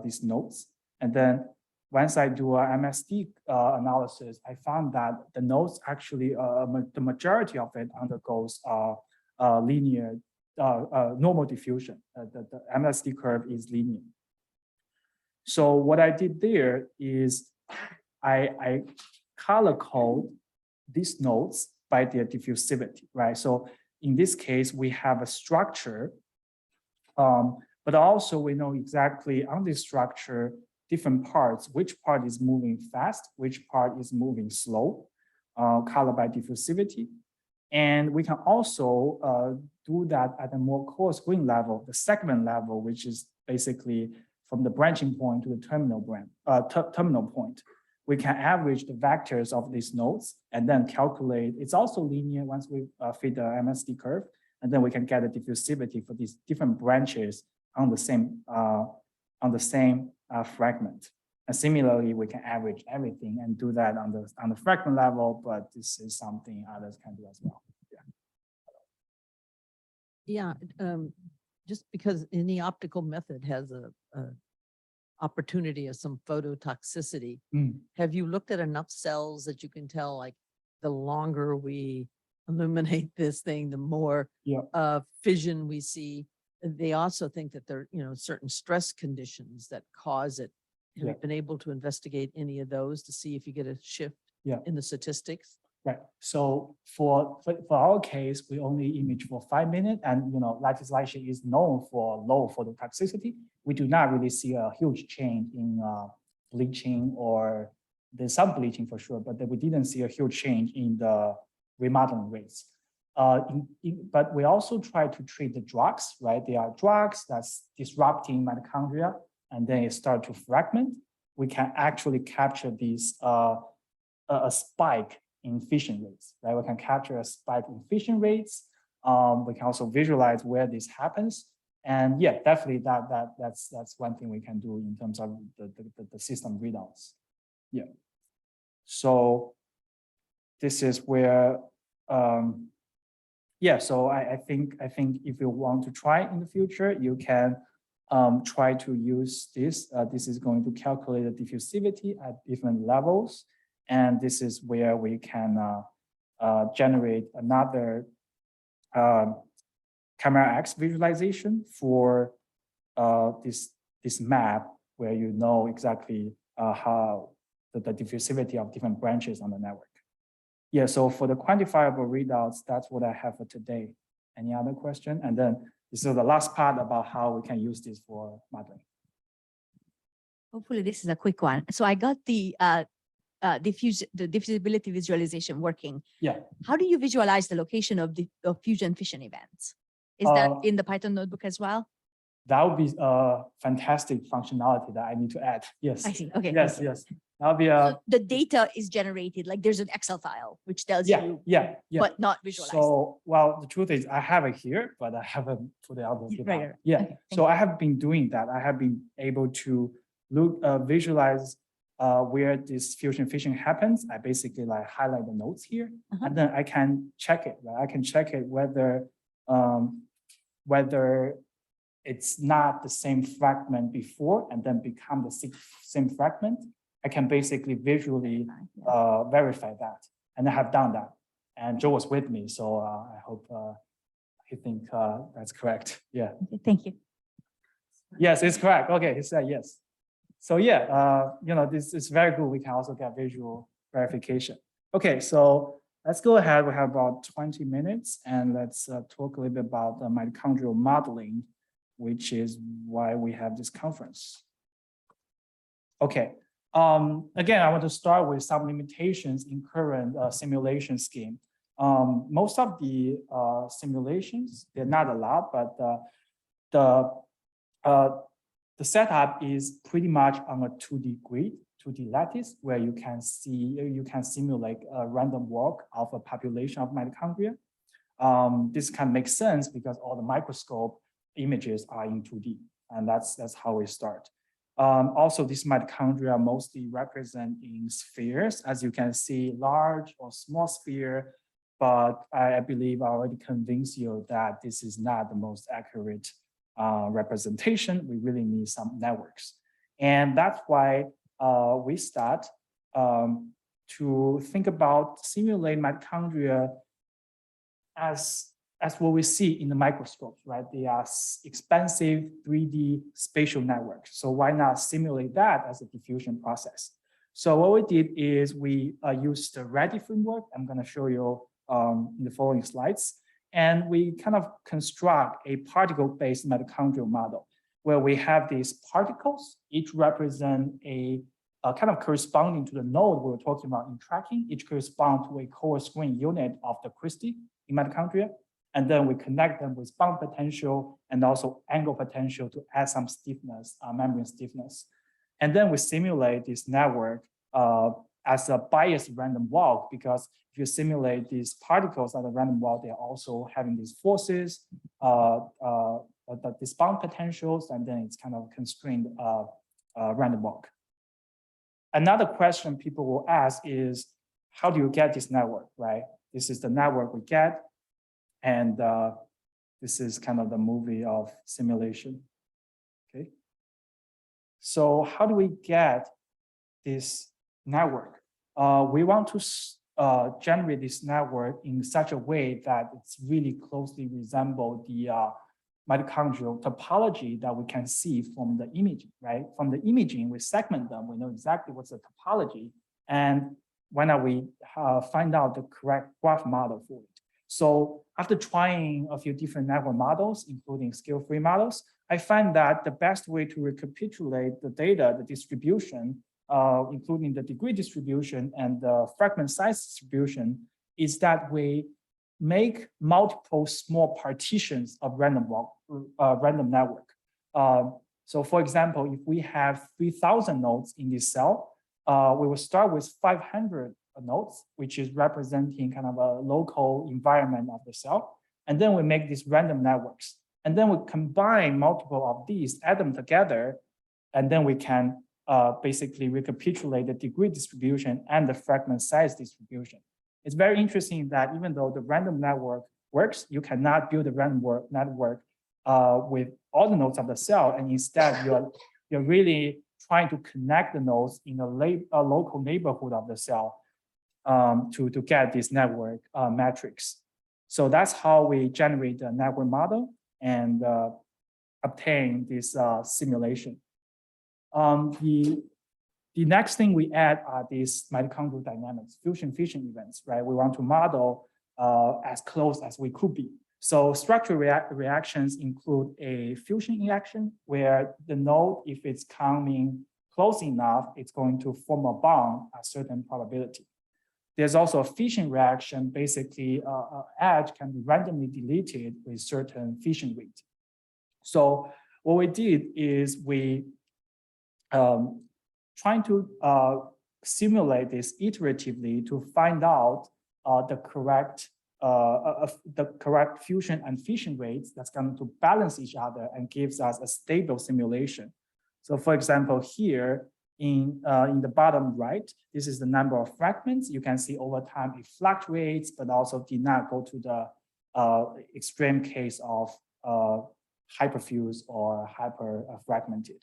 these nodes. And then once I do a MSD analysis, I found that the nodes actually, the majority of it undergoes linear normal diffusion. The MSD curve is linear. So what I did there is I color code these nodes by their diffusivity, right? So in this case, we have a structure, but also we know exactly on this structure, different parts, which part is moving fast, which part is moving slow, colored by diffusivity. And we can also do that at a more coarse grain level, the segment level, which is basically from the branching point to the terminal point. We can average the vectors of these nodes and then calculate. It's also linear once we fit the MSD curve, and then we can get the diffusivity for these different branches on the same fragment. And similarly, we can average everything and do that on the fragment level, but this is something others can do as well. Yeah, just because any optical method has a opportunity of some phototoxicity. Have you looked at enough cells that you can tell, like, the longer we illuminate this thing, the more fission we see? They also think that there are, certain stress conditions that cause it. Have you been able to investigate any of those to see if you get a shift in the statistics? Right. So for our case, we only image for 5 minutes, and lattice light chain is known for low phototoxicity. We do not really see a huge change in bleaching, or there's some bleaching for sure, but we didn't see a huge change in the remodeling rates. But we also try to treat the drugs, right? There are drugs that's disrupting mitochondria, and then it starts to fragment. We can actually capture these a spike in fission rates, right? We can capture a spike in fission rates. We can also visualize where this happens. And yeah, definitely that's one thing we can do in terms of the system readouts. Yeah. So this is where, so I think if you want to try in the future, you can try to use this. This is going to calculate the diffusivity at different levels. And this is where we can generate another camera X visualization for this map, where you know exactly how the diffusivity of different branches on the network. Yeah, so for the quantifiable readouts, that's what I have for today. Any other question? And then this is the last part about how we can use this for modeling. Hopefully this is a quick one. So I got the diffusibility visualization working. Yeah. How do you visualize the location of the fusion fission events? Is that in the Python notebook as well? That would be a fantastic functionality that I need to add. Yes. I see. Okay. Yes, yes. That'll be So the data is generated, like there's an Excel file which tells you, but not visualized. So, well, the truth is I have it here, but I haven't put it out there. Right. Yeah. Okay, So I have been doing that. I have been able to visualize where this fusion fission happens. I basically like highlight the nodes here, and then I can check it. Right? I can check it whether it's not the same fragment before and then become the same fragment. I can basically visually verify that, and I have done that. And Joe was with me, so I hope he think that's correct. Yeah. Okay, thank you. Yes, it's correct. Okay, he said yes. So yeah, this is very good. We can also get visual verification. Okay, so let's go ahead. We have about 20 minutes, and let's talk a little bit about the mitochondrial modeling, which is why we have this conference. Okay. Again, I want to start with some limitations in current simulation scheme. Most of the simulations, they're not a lot, but the setup is pretty much on a 2D grid, 2D lattice, where you can simulate a random walk of a population of mitochondria. This can make sense because all the microscope images are in 2D, and that's how we start. Also, these mitochondria mostly represent in spheres, as you can see, large or small sphere, but I believe I already convinced you that this is not the most accurate representation. We really need some networks. And that's why we start to think about simulate mitochondria as what we see in the microscopes, right? They are expensive 3D spatial networks. So why not simulate that as a diffusion process? So what we did is we used the READY framework. I'm going to show you in the following slides. And we kind of construct a particle-based mitochondrial model where we have these particles, each represent a kind of corresponding to the node we were talking about in tracking, each correspond to a core screen unit of the crystal in mitochondria. And then we connect them with bond potential and also angle potential to add some stiffness, membrane stiffness. And then we simulate this network as a biased random walk, because if you simulate these particles at a random walk, they're also having these forces, these bond potentials, and then it's kind of constrained random walk. Another question people will ask is, how do you get this network, right? This is the network we get. And this is kind of the movie of simulation, okay? So how do we get this network? We want to generate this network in such a way that it's really closely resemble the mitochondrial topology that we can see from the imaging, right? From the imaging, we segment them, we know exactly what's the topology, and why not we find out the correct graph model for it. So after trying a few different network models, including scale-free models, I find that the best way to recapitulate the data, the distribution, including the degree distribution and the fragment size distribution, is that we make multiple small partitions of random network. So for example, if we have 3,000 nodes in this cell, we will start with 500 nodes, which is representing kind of a local environment of the cell. And then we make these random networks. And then we combine multiple of these, add them together, and then we can basically recapitulate the degree distribution and the fragment size distribution. It's very interesting that even though the random network works, you cannot build a random network with all the nodes of the cell, and instead you're really trying to connect the nodes in a local neighborhood of the cell to get this network matrix. So that's how we generate the network model and obtain this simulation. The next thing we add are these mitochondrial dynamics, fusion-fission events, right? We want to model as close as we could be. So structural reactions include a fusion reaction where the node, if it's coming close enough, it's going to form a bond at certain probability. There's also a fission reaction. Basically, edge can be randomly deleted with certain fission rate. So what we did is we trying to simulate this iteratively to find out the correct fusion and fission rates that's going to balance each other and gives us a stable simulation. So for example, here in the bottom right, this is the number of fragments. You can see over time it fluctuates, but also did not go to the extreme case of hyperfuse or hyper fragmented.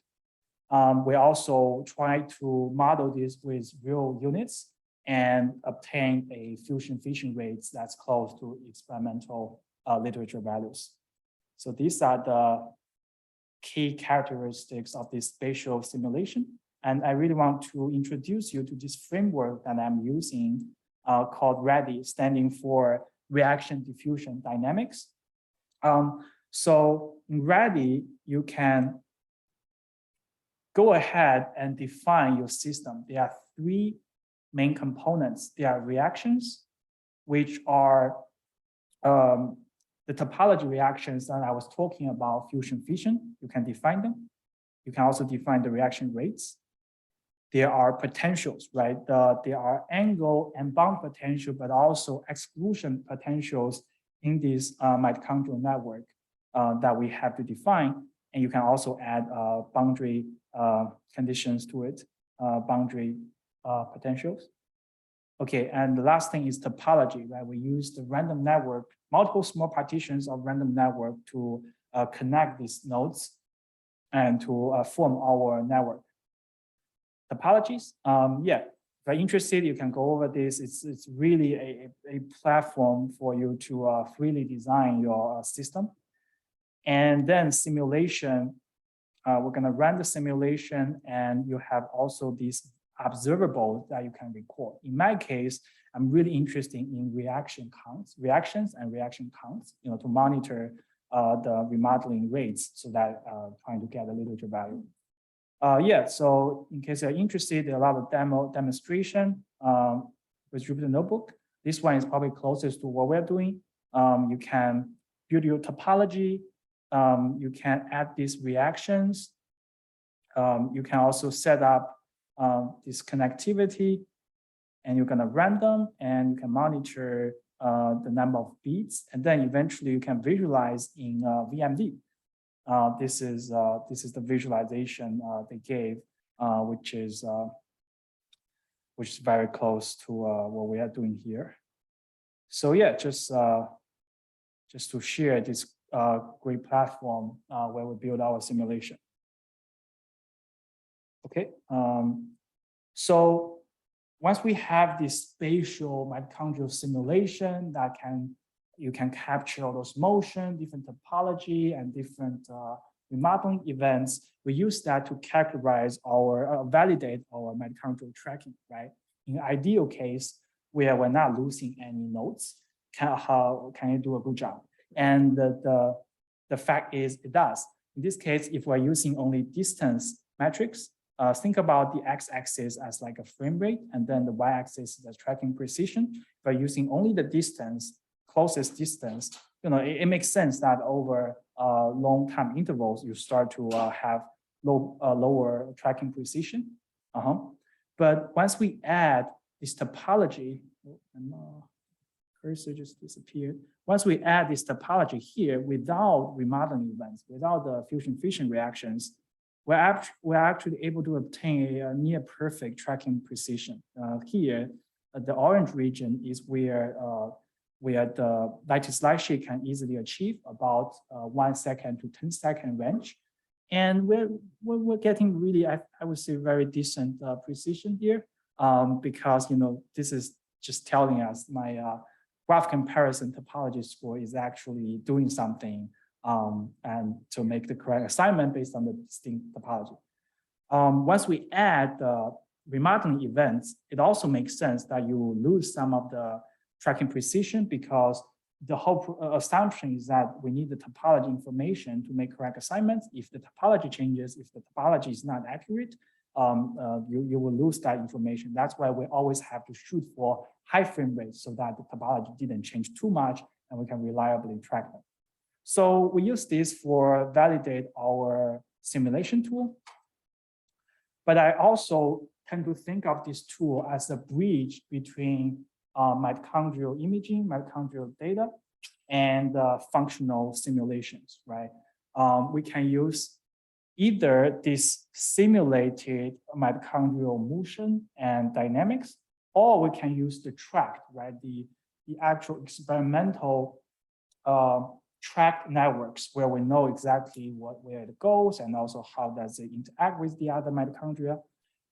We also try to model this with real units and obtain a fusion-fission rates that's close to experimental literature values. So these are the key characteristics of this spatial simulation. And I really want to introduce you to this framework that I'm using called READY, standing for Reaction Diffusion Dynamics. So in READY, you can go ahead and define your system. There are three main components. There are reactions, which are the topology reactions that I was talking about, fusion fission. You can define them. You can also define the reaction rates. There are potentials, right? There are angle and bound potential, but also exclusion potentials in this mitochondrial network that we have to define. And you can also add boundary conditions to it, boundary potentials. Okay, and the last thing is topology, right? We use the random network, multiple small partitions of random network to connect these nodes and to form our network. Topologies, yeah, if you're interested, you can go over this. It's really a platform for you to freely design your system. And then simulation, we're gonna run the simulation, and you have also these observables that you can record. In my case, I'm really interested in reactions and reaction counts, to monitor the remodeling rates so that trying to get a literature value. Yeah, so in case you're interested, there are a lot of demonstration with Jupyter Notebook. This one is probably closest to what we're doing. You can build your topology. You can add these reactions. You can also set up this connectivity, and you're gonna run them, and you can monitor the number of beats, and then eventually you can visualize in VMD. This is the visualization they gave, which is very close to what we are doing here. So yeah, just to share this great platform where we build our simulation. Okay, so once we have this spatial mitochondrial simulation that you can capture all those motion, different topology, and different remodeling events, we use that to characterize our, validate our mitochondrial tracking, right? In ideal case, where we're not losing any nodes, how can you do a good job? And the fact is it does. In this case, if we're using only distance metrics, think about the x-axis as like a frame rate, and then the y-axis as tracking precision. If we're using only the distance, closest distance, it makes sense that over long time intervals, you start to have lower tracking precision. But once we add this topology, cursor just disappeared. Once we add this topology here without remodeling events, without the fusion fission reactions, we're actually able to obtain a near perfect tracking precision. Here, the orange region is where the lattice light sheet can easily achieve about 1 second to 10 second range. And we're getting really, I would say, very decent precision here, because this is just telling us my graph comparison topology score is actually doing something, and to make the correct assignment based on the distinct topology. Once we add the remodeling events, it also makes sense that you lose some of the tracking precision, because the whole assumption is that we need the topology information to make correct assignments. If the topology changes, if the topology is not accurate, you will lose that information. That's why we always have to shoot for high frame rates so that the topology didn't change too much and we can reliably track them. So we use this for validate our simulation tool. But I also tend to think of this tool as a bridge between mitochondrial imaging, mitochondrial data, and functional simulations, right? We can use either this simulated mitochondrial motion and dynamics, or we can use the tracked, right? The actual experimental tracked networks where we know exactly where it goes and also how does it interact with the other mitochondria.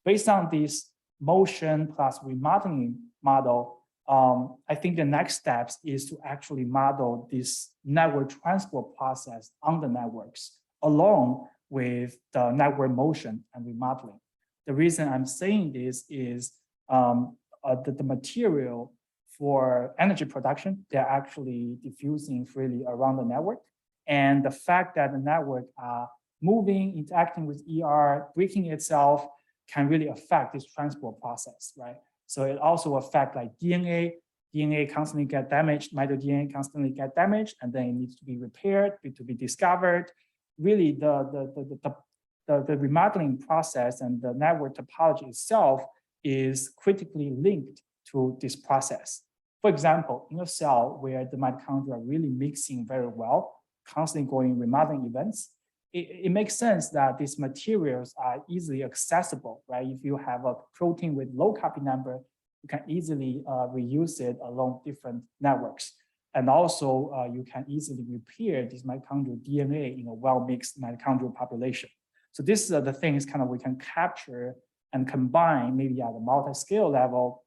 Based on this motion plus remodeling model, I think the next steps is to actually model this network transport process on the networks along with the network motion and remodeling. The reason I'm saying this is the material for energy production, they're actually diffusing freely around the network. And the fact that the network are moving, interacting with ER, breaking itself can really affect this transport process, right? So it also affects like DNA DNA constantly get damaged, mitoDNA constantly get damaged, and then it needs to be repaired, to be discovered. Really, the remodeling process and the network topology itself is critically linked to this process. For example, in a cell where the mitochondria are really mixing very well, constantly going remodeling events, it makes sense that these materials are easily accessible, right? If you have a protein with low copy number, you can easily reuse it along different networks. And also, you can easily repair this mitochondrial DNA in a well-mixed mitochondrial population. So this is the things kind of we can capture and combine maybe at a multi-scale level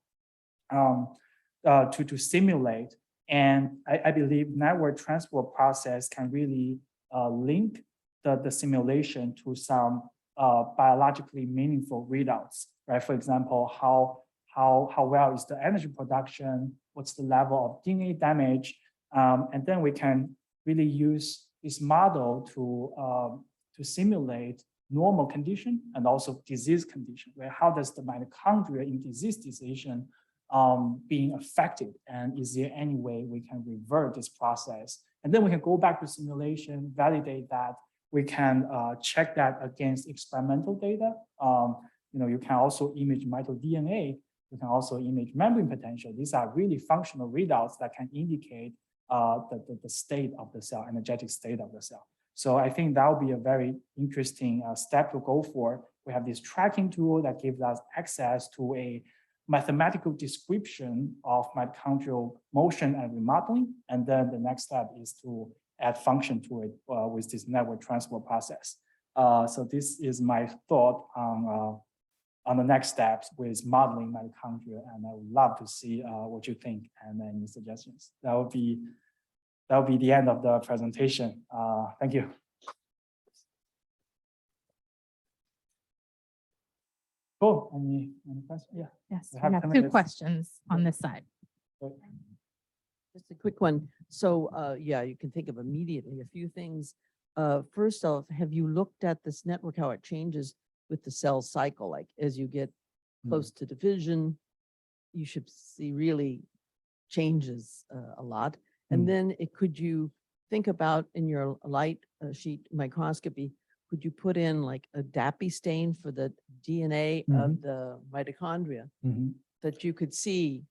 to simulate. And I believe network transport process can really link the simulation to some biologically meaningful readouts, right? For example, how well is the energy production? What's the level of DNA damage? And then we can really use this model to simulate normal condition and also disease condition, where how does the mitochondria in disease decision being affected? And is there any way we can revert this process? And then we can go back to simulation, validate that. We can check that against experimental data. You can also image mitoDNA. You can also image membrane potential. These are really functional readouts that can indicate the state of the cell, energetic state of the cell. So I think that would be a very interesting step to go for. We have this tracking tool that gives us access to a mathematical description of mitochondrial motion and remodeling. And then the next step is to add function to it with this network transport process. So this is my thought on the next steps with modeling mitochondria, and I would love to see what you think and any suggestions. That would be the end of the presentation. Thank you. Cool. Any questions? Yeah. Yes, We we have have 10 two minutes. questions on this side. Just a quick one. So, yeah, you can think of immediately a few things. First off, have you looked at this network, how it changes with the cell cycle? Like as you get close to division, you should see really changes a lot. And then could you think about in your light sheet microscopy, could you put in like a DAPI stain for the DNA of the mitochondria that you could see,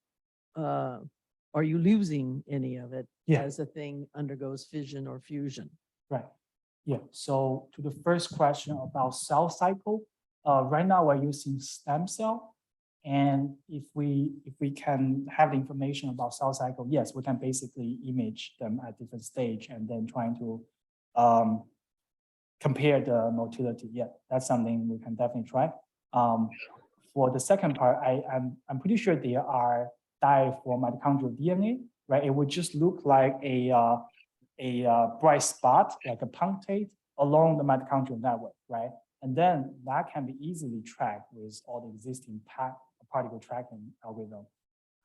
are you losing any of it as the thing undergoes fission or fusion? Right. Yeah. So to the first question about cell cycle, right now we're using stem cell. And if we can have the information about cell cycle, yes, we can basically image them at different stage and then trying to compare the motility. Yeah, that's something we can definitely try. For the second part, I'm pretty sure there are dye for mitochondrial DNA, right? It would just look like a bright spot, like a punctate along the mitochondrial network, right? And then that can be easily tracked with all the existing particle tracking algorithm.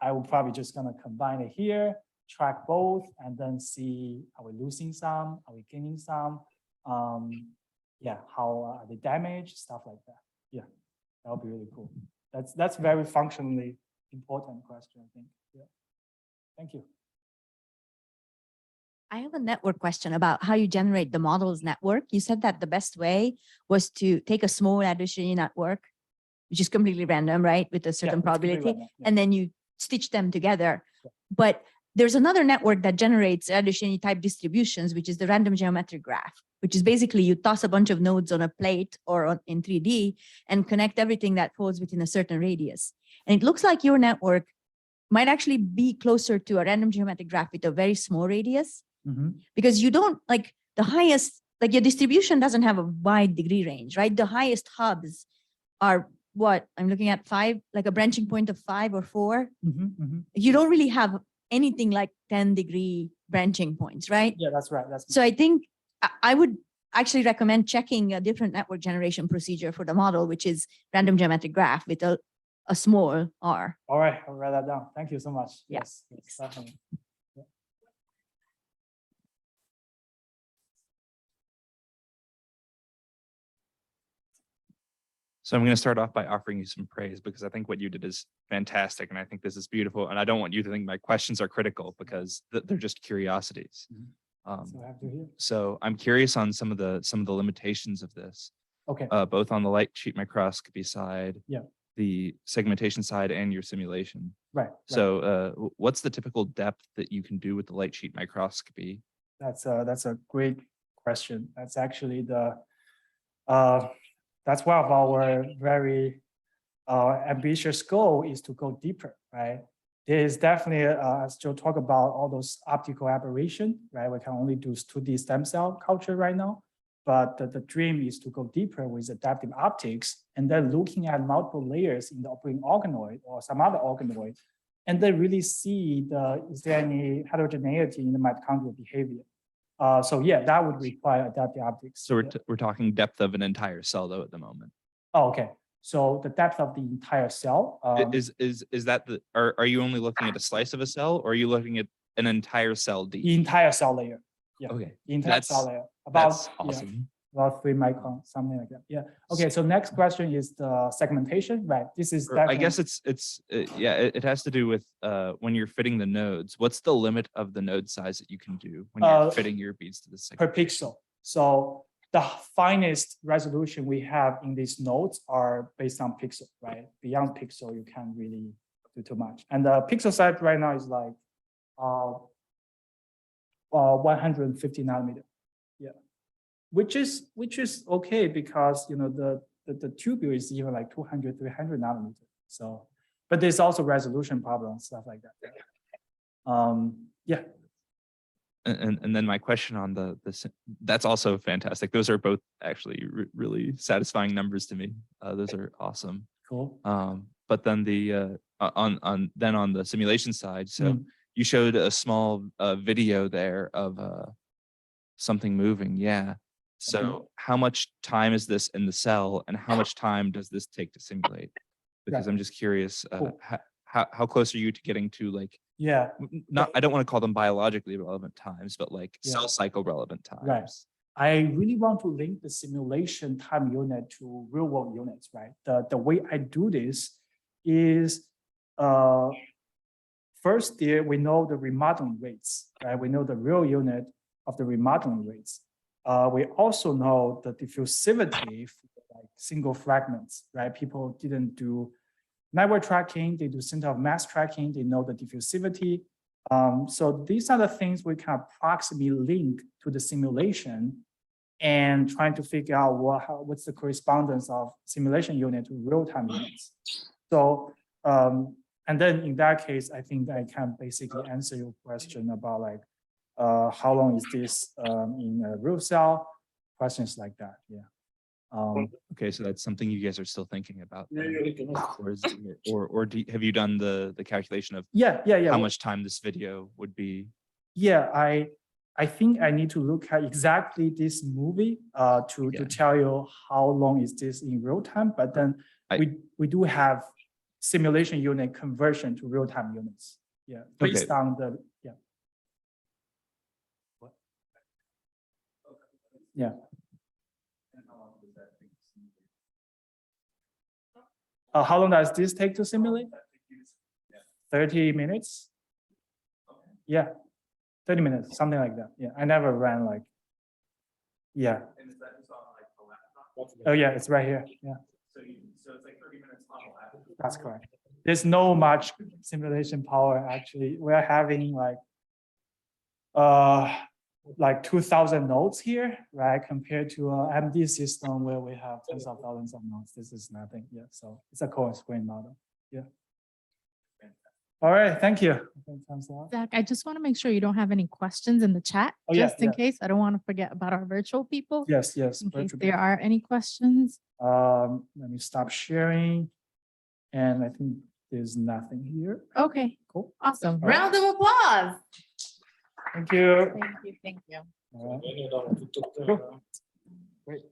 I will probably just gonna combine it here, track both, and then see, are we losing some? Are we gaining some? Yeah, how are they damaged? Stuff like that. Yeah, that would be really cool. That's very functionally important question, I think. Yeah. Thank you. I have a network question about how you generate the models network. You said that the best way was to take a small addition network, which is completely random, right? With a certain probability, and then you stitch them together. But there's another network that generates addition type distributions, which is the random geometric graph, which is basically you toss a bunch of nodes on a plate or in 3D and connect everything that falls within a certain radius. And it looks like your network might actually be closer to a random geometric graph with a very small radius, because you don't like the highest, like your distribution doesn't have a wide degree range, right? The highest hubs are what I'm looking at 5, like a branching point of 5 or 4. You don't really have anything like 10-degree branching points, right? Yeah, that's right. So I think I would actually recommend checking a different network generation procedure for the model, which is random geometric graph with a small r. All right, I'll write that down. Thank you so much. Yeah. Yes, definitely. Yeah. So I'm going to start off by offering you some praise because I think what you did is fantastic. And I think this is beautiful. And I don't want you to think my questions are critical because they're just curiosities. So I have to hear. So I'm curious on some of the limitations of this, Okay, both on the light sheet microscopy side, Yeah. the segmentation side, and your simulation. right. So what's the typical depth that you can do with the light sheet microscopy? That's a great question. That's actually that's one of our very ambitious goal is to go deeper, right? There is definitely, as Joe talked about, all those optical aberration, right? We can only do 2D stem cell culture right now, but the dream is to go deeper with adaptive optics and then looking at multiple layers in the operating organoid or some other organoid, and then really see is there any heterogeneity in the mitochondrial behavior. So yeah, that would require adaptive optics. So Yeah. we're talking depth of an entire cell though at the moment. Oh, okay. So the depth of the entire cell. Is that are you only looking at a slice of a cell or are you looking at an entire cell deep? The entire cell layer. Yeah. Okay. The entire cell layer. That's Yeah, awesome. about 3 microns, something like that. Yeah. Okay. So next question is the segmentation, right? This is Or I guess definitely- yeah, it has to do with when you're fitting the nodes. What's the limit of the node size that you can do when you're fitting your beads to the per segment? pixel. So the finest resolution we have in these nodes are based on pixel, right? Beyond pixel, you can't really do too much. And the pixel size right now is like 150 nanometer. Yeah, which is okay because the tubule is even like 200, 300 nanometer. So, but there's also resolution problems, stuff like that. Yeah. And then my question on that's also fantastic. Those are both actually really satisfying numbers to me. Those are awesome. Cool. But then on the simulation side, so Mm. you showed a small video there of something moving. Yeah. So how much time is this in the cell, and how much time does this take to simulate? Because Right. I'm just curious, Cool. how close are you to getting to like Yeah. not I don't want to call them biologically relevant times, but like Yeah. cell cycle relevant times. Right. I really want to link the simulation time unit to real world units, right? The way I do this is first there we know the remodeling rates, right? We know the real unit of the remodeling rates. We also know the diffusivity for like single fragments, right? People didn't do network tracking, they do center of mass tracking, they know the diffusivity. So these are the things we can approximately link to the simulation and trying to figure out what's the correspondence of simulation unit to real-time units. So, and then in that case, I think I can basically answer your question about like, how long is this in a real cell? Questions like that, yeah. Okay, so that's something you guys are still thinking about. Yeah, then. Or is have you done the calculation of Yeah. how much time this video would be? Yeah, I think I need to look at exactly this movie to tell you how long is this in real time. But then we do have simulation unit conversion to real time units. Yeah, based on the yeah. How long does this take to simulate? 30 minutes. Yeah. 30 minutes, something like that. Yeah, I never ran like, yeah. Oh yeah, it's right here. Yeah. So it's like 30 minutes on the lab. That's correct. There's no much simulation power actually. We're having like 2,000 nodes here, right? Compared to an MD system where we have tens of thousands of nodes. This is nothing. Yeah. So it's a core screen model. Yeah. All right, thank you. Zach, I just want to make sure you don't have any questions in the chat, Oh, yeah, just in case. I don't want to forget about our virtual people. Yes. In case virtual there are any questions. Let me stop sharing. And I think there's nothing here. Okay, Cool. awesome. All right. Round of applause. Thank you. Thank you, thank you. All right. Cool. Great.